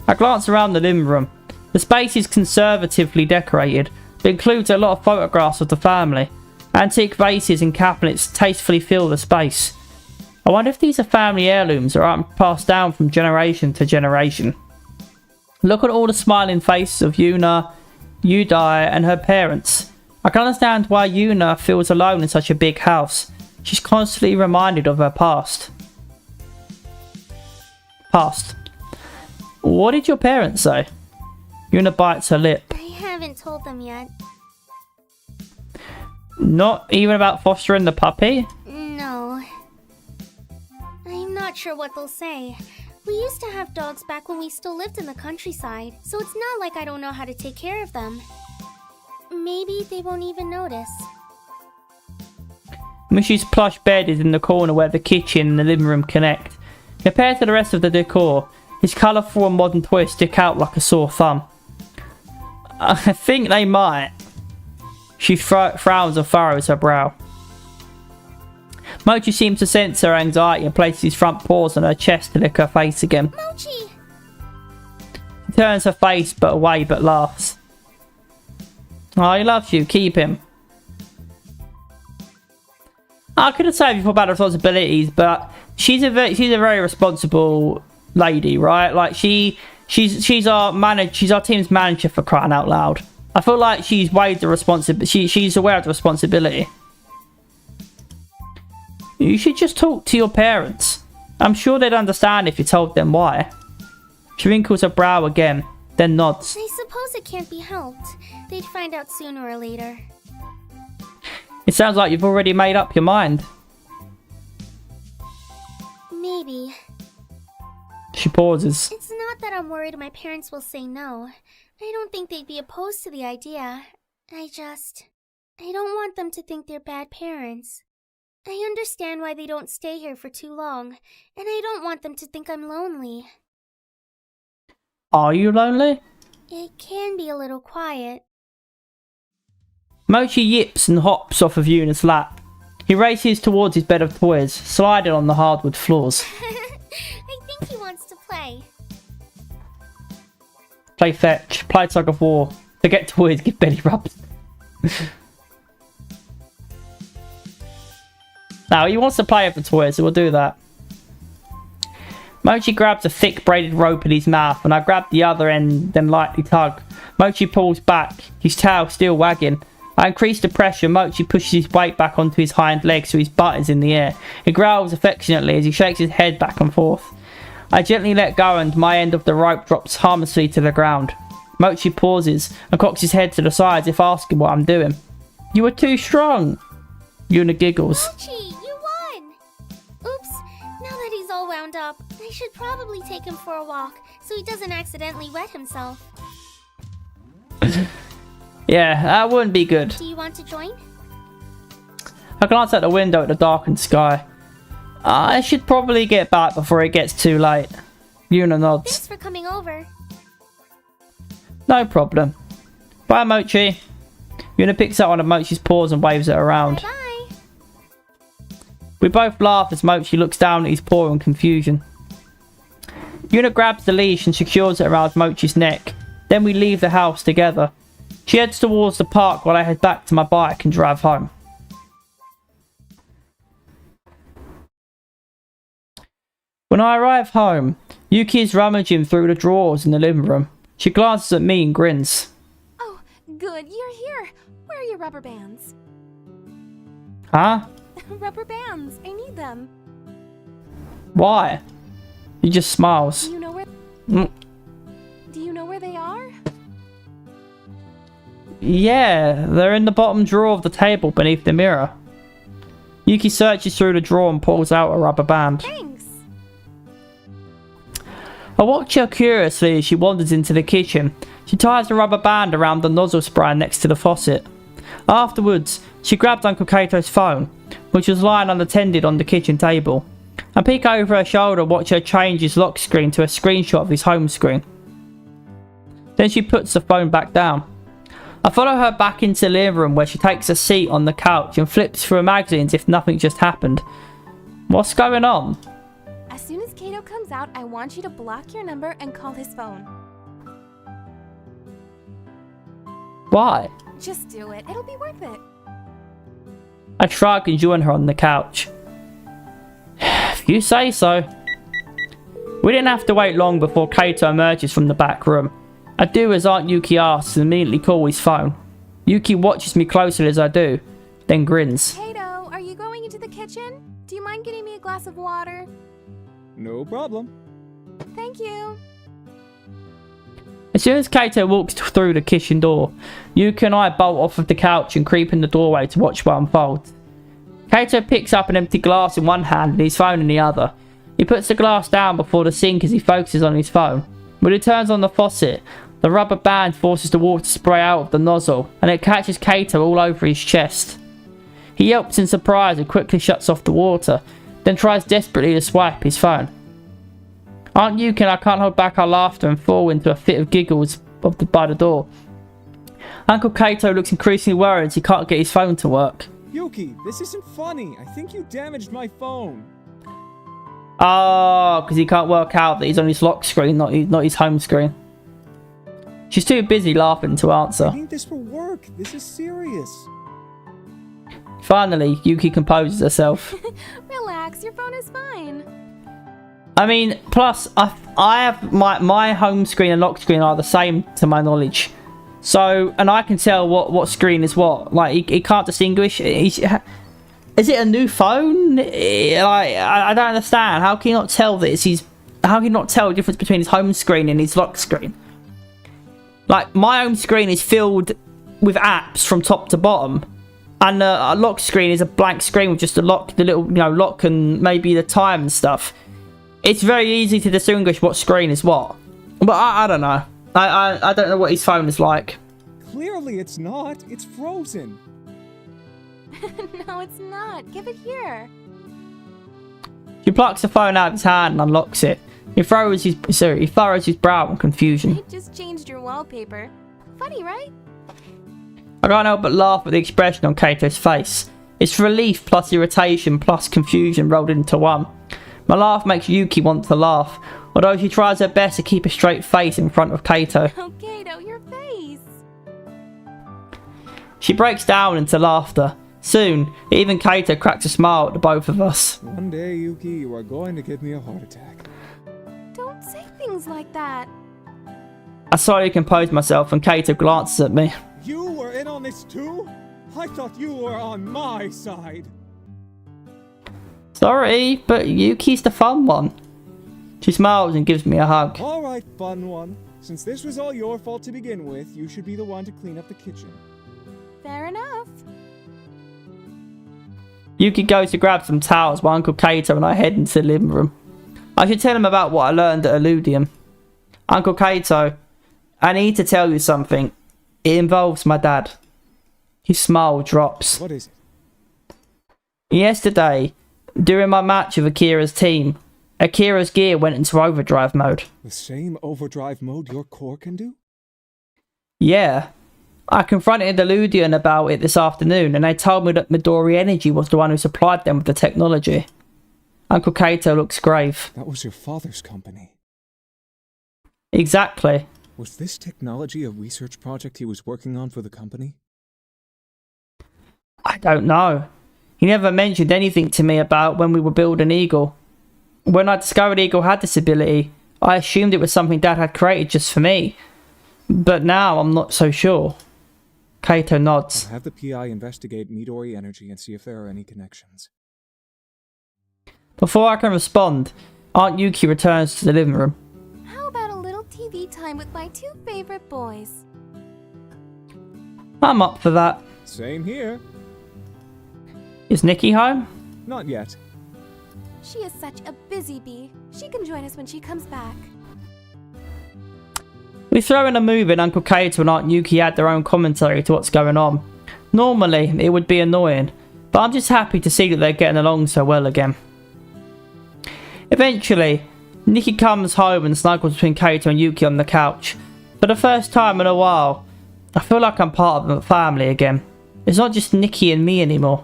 I glance around the living room. The space is conservatively decorated, but includes a lot of photographs of the family. Antique vases and cabinets tastefully fill the space. I wonder if these are family heirlooms or aren't passed down from generation to generation. Look at all the smiling faces of Yuna, Yudai, and her parents. I can understand why Yuna feels alone in such a big house. She's constantly reminded of her past. What did your parents say? Yuna bites her lip. I haven't told them yet. Not even about fostering the puppy? No. I'm not sure what they'll say. We used to have dogs back when we still lived in the countryside, so it's not like I don't know how to take care of them. Maybe they won't even notice. Mushi's plush bed is in the corner where the kitchen and the living room connect. Compared to the rest of the decor, his colourful and modern toys stick out like a sore thumb. I think they might. She frowns and furrows her brow. Mochi seems to sense her anxiety and places his front paws on her chest to lick her face again. Mochi! She turns her face away but laughs. Oh, he loves you. Keep him. I couldn't say before about responsibilities, but she's a very responsible lady, right? Like she's our team's manager, for crying out loud. I feel like she's weighed the responsibility. She's aware of the responsibility. You should just talk to your parents. I'm sure they'd understand if you told them why. She wrinkles her brow again. then nods. I suppose it can't be helped. They'd find out sooner or later. It sounds like you've already made up your mind. Maybe. She pauses. It's not that I'm worried my parents will say no. I don't think they'd be opposed to the idea. I don't want them to think they're bad parents. I understand why they don't stay here for too long, and I don't want them to think I'm lonely. Are you lonely? It can be a little quiet. Mochi yips and hops off of Yuna's lap. He races towards his bed of toys, sliding on the hardwood floors. I think he wants to play. Play fetch, play tug of war, forget toys, give belly rubs. Now, he wants to play with the toys, so we'll do that. Mochi grabs a thick braided rope in his mouth, and I grab the other end, then lightly tug. Mochi pulls back, his tail still wagging. I increase the pressure. Mochi pushes his weight back onto his hind legs so his butt is in the air. He growls affectionately as he shakes his head back and forth. I gently let go and my end of the rope drops harmlessly to the ground. Mochi pauses and cocks his head to the side as if asking what I'm doing. You were too strong. Yuna giggles. Mochi, you won! Oops, now that he's all wound up, I should probably take him for a walk so he doesn't accidentally wet himself. Yeah, that wouldn't be good. Do you want to join? I glance out the window at the darkened sky. I should probably get back before it gets too late. Yuna nods. Thanks for coming over. No problem. Bye, Mochi. Yuna picks up one of Mochi's paws and waves it around. Bye-bye. We both laugh as Mochi looks down at his paw in confusion. Yuna grabs the leash and secures it around Mochi's neck. Then we leave the house together. She heads towards the park while I head back to my bike and drive home. When I arrive home, Yuki is rummaging through the drawers in the living room. She glances at me and grins. Oh, good, you're here. Where are your rubber bands? Huh? Rubber bands, I need them. Why? He just smiles. Do you know where... Do you know where they are? Yeah, they're in the bottom drawer of the table beneath the mirror. Yuki searches through the drawer and pulls out a rubber band. Thanks. I watch her curiously as she wanders into the kitchen. She ties the rubber band around the nozzle spray next to the faucet. Afterwards, she grabs Uncle Kato's phone, which was lying unattended on the kitchen table. I peek over her shoulder and watch her change his lock screen to a screenshot of his home screen. Then she puts the phone back down. I follow her back into the living room where she takes a seat on the couch and flips through a magazine as if nothing just happened. What's going on? As soon as Kato comes out, I want you to block your number and call his phone. Why? Just do it. It'll be worth it. I shrug and join her on the couch. If you say so. We didn't have to wait long before Kato emerges from the back room. I do as Aunt Yuki asks and immediately call his phone. Yuki watches me closely as I do, then grins. Kato, are you going into the kitchen? Do you mind getting me a glass of water? No problem. Thank you. As soon as Kato walks through the kitchen door, Yuki and I bolt off of the couch and creep in the doorway to watch what unfolds. Kato picks up an empty glass in one hand and his phone in the other. He puts the glass down before the sink as he focuses on his phone. When he turns on the faucet, the rubber band forces the water to spray out of the nozzle, and it catches Kato all over his chest. He yelps in surprise and quickly shuts off the water, then tries desperately to swipe his phone. Aunt Yuki and I can't hold back our laughter and fall into a fit of giggles by the door. Uncle Kato looks increasingly worried as he can't get his phone to work. Yuki, this isn't funny. I think you damaged my phone. Oh, because he can't work out that he's on his lock screen, not his home screen. She's too busy laughing to answer. I need this for work. This is serious. Finally, Yuki composes herself. Relax, your phone is fine. I mean, plus, I have my home screen and lock screen are the same to my knowledge. So, and I can tell what screen is what. Like, he can't distinguish. Is it a new phone? I don't understand. How can he not tell this? How can he not tell the difference between his home screen and his lock screen? Like, my home screen is filled with apps from top to bottom. And a lock screen is a blank screen with just the little, you know, lock and maybe the time and stuff. It's very easy to distinguish what screen is what. But I don't know. I don't know what his phone is like. Clearly it's not. It's frozen. No, it's not. Give it here. He plucks the phone out of his hand and unlocks it. He furrows his brow in confusion. I just changed your wallpaper. Funny, right? I can't help but laugh at the expression on Kato's face. It's relief plus irritation plus confusion rolled into one. My laugh makes Yuki want to laugh, although she tries her best to keep a straight face in front of Kato. Oh, Kato, your face. She breaks down into laughter. Soon, even Kato cracks a smile at the both of us. One day, Yuki, you are going to give me a heart attack. Don't say things like that. I slowly compose myself and Kato glances at me. You were in on this too? I thought you were on my side. Sorry, but Yuki's the fun one. She smiles and gives me a hug. All right, fun one. Since this was all your fault to begin with, you should be the one to clean up the kitchen. Fair enough. Yuki goes to grab some towels while Uncle Kato and I head into the living room. I should tell him about what I learned at Elusive. Uncle Kato, I need to tell you something. It involves my dad. His smile drops. What is it? Yesterday, during my match with Akira's team, Akira's gear went into overdrive mode. The same overdrive mode your core can do? Yeah. I confronted Elusive about it this afternoon and they told me that Midori Energy was the one who supplied them with the technology. Uncle Kato looks grave. That was your father's company. Exactly. Was this technology a research project he was working on for the company? I don't know. He never mentioned anything to me about when we were building Eagle. When I discovered Eagle had this ability, I assumed it was something Dad had created just for me. But now I'm not so sure. Kato nods. I'll have the PI investigate Midori Energy and see if there are any connections. Before I can respond, Aunt Yuki returns to the living room. How about a little TV time with my two favorite boys? I'm up for that. Same here. Is Nikki home? Not yet. She is such a busy bee. She can join us when she comes back. We throw in a movie and Uncle Kato and Aunt Yuki add their own commentary to what's going on. Normally, it would be annoying, but I'm just happy to see that they're getting along so well again. Eventually, Nikki comes home and snuggles between Kato and Yuki on the couch. For the first time in a while, I feel like I'm part of the family again. It's not just Nikki and me anymore.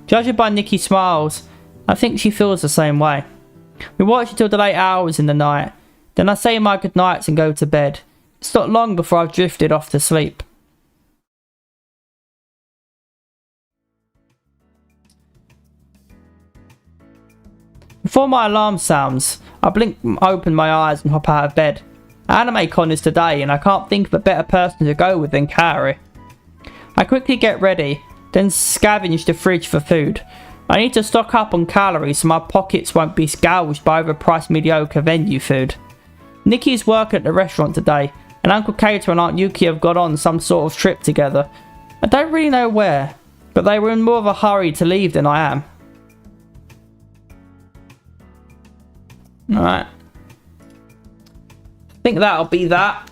Judging by Nikki's smiles, I think she feels the same way. We watch until the late hours in the night, then I say my goodnights and go to bed. It's not long before I've drifted off to sleep. Before my alarm sounds, I blink open my eyes and hop out of bed. AnimeCon is today and I can't think of a better person to go with than Kaori. I quickly get ready, then scavenge the fridge for food. I need to stock up on calories so my pockets won't be gouged by overpriced mediocre venue food. Nikki's working at the restaurant today, and Uncle Kato and Aunt Yuki have got on some sort of trip together. I don't really know where, but they were in more of a hurry to leave than I am. Alright. I think that'll be that.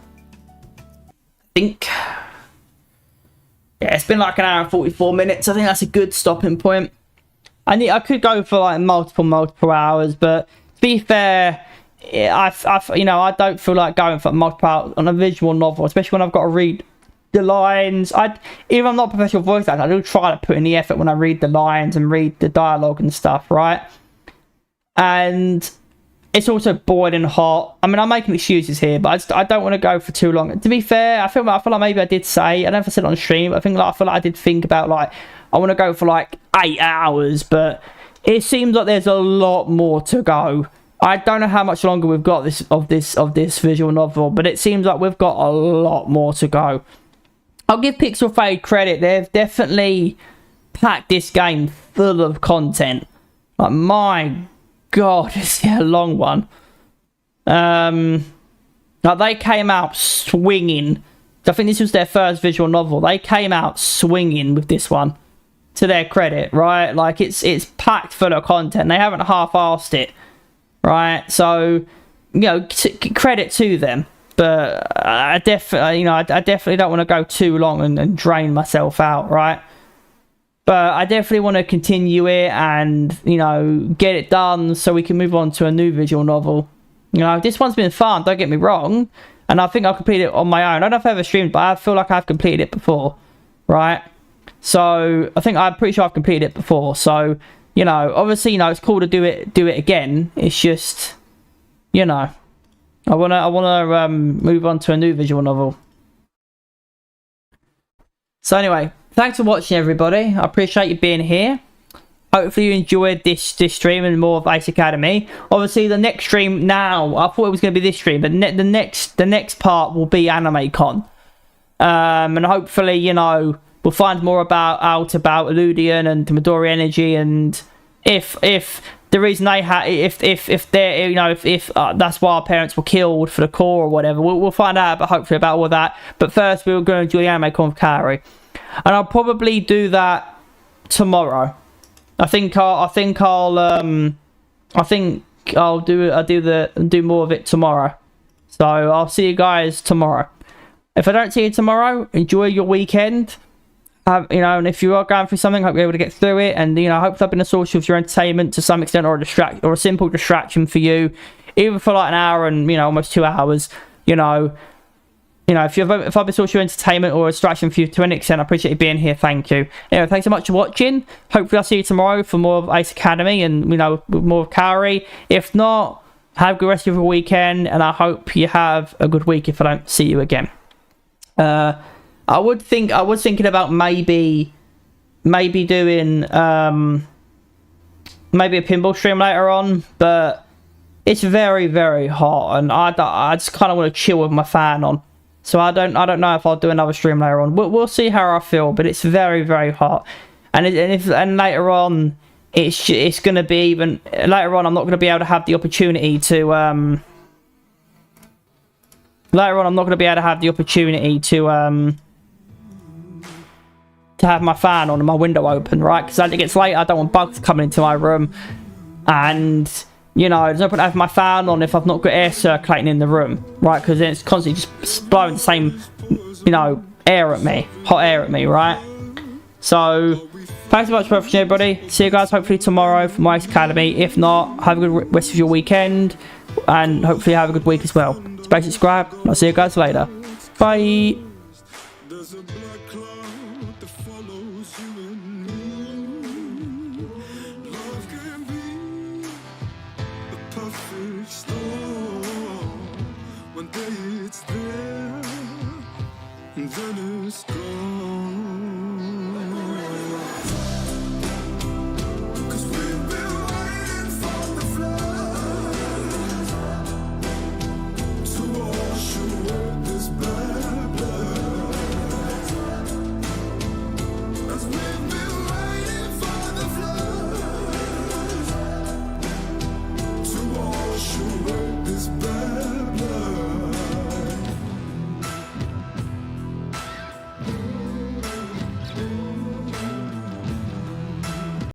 Yeah, it's been like an hour and 44 minutes. I think that's a good stopping point. I could go for like multiple hours, but to be fair, I don't feel like going for multiple hours on a visual novel, especially when I've got to read the lines. Even if I'm not a professional voice actor, I do try to put in the effort when I read the lines and read the dialogue and stuff, right? And it's also boiling hot. I mean, I'm making excuses here, but I don't want to go for too long. To be fair, I feel like maybe I did say, I don't know if I said it on stream, I feel like I did think about like, I want to go for like 8 hours, but it seems like there's a lot more to go. I don't know how much longer we've got of this visual novel, but it seems like we've got a lot more to go. I'll give PixelFade credit. They've definitely packed this game full of content. Like, my God, it's a long one. Like, they came out swinging. I think this was their first visual novel. They came out swinging with this one, to their credit, right? Like, it's packed full of content. They haven't half-arsed it, right? So, you know, credit to them. But I definitely, you know, I definitely don't want to go too long and drain myself out, right? But I definitely want to continue it and, you know, get it done so we can move on to a new visual novel. You know, this one's been fun, don't get me wrong. And I think I'll complete it on my own. I don't know if I've ever streamed, but I feel like I've completed it before, right? So, I'm pretty sure I've completed it before. So, you know, obviously, you know, it's cool to do it again. It's just, you know, I wanna move on to a new visual novel. So anyway, thanks for watching, everybody. I appreciate you being here. Hopefully you enjoyed this stream and more of Ace Academy. Obviously, the next stream now, I thought it was going to be this stream, but the next part will be AnimeCon. And hopefully, you know, we'll find more out about Elusive and Midori Energy, and if the reason they had, if they're, you know, if that's why our parents were killed for the core or whatever, we'll find out, but hopefully about all that. But first, we're going to do the AnimeCon with Kaori, and I'll probably do that tomorrow. I think I'll do more of it tomorrow. So I'll see you guys tomorrow. If I don't see you tomorrow, enjoy your weekend. You know, and if you are going through something, hope you're able to get through it. And, you know, I hope I've been a source of your entertainment to some extent, or a simple distraction for you, even for like an hour and, you know, almost 2 hours. You know, if I've been a source of your entertainment or a distraction for you to an extent, I appreciate you being here. Thank you. Anyway, thanks so much for watching. Hopefully I'll see you tomorrow for more of Ace Academy and, you know, more of Kaori. If not, have a good rest of your weekend, and I hope you have a good week if I don't see you again. I was thinking about maybe doing maybe a pinball stream later on, but it's very, very hot, and I just kind of want to chill with my fan on. So I don't know if I'll do another stream later on. We'll see how I feel, but it's very, very hot, and later on it's going to be even later on. I'm not going to be able to have the opportunity to have my fan on and my window open, right? Because as it gets late, I don't want bugs coming into my room, and, you know, there's no point having my fan on if I've not got air circulating in the room, right? Because then it's constantly just blowing the same, you know, hot air at me, right? So thanks so much for watching, everybody. See you guys hopefully tomorrow for my Academy. If not, have a good rest of your weekend, and hopefully have a good week as well. Smash subscribe, and I'll see you guys later. Bye. Then it's gone.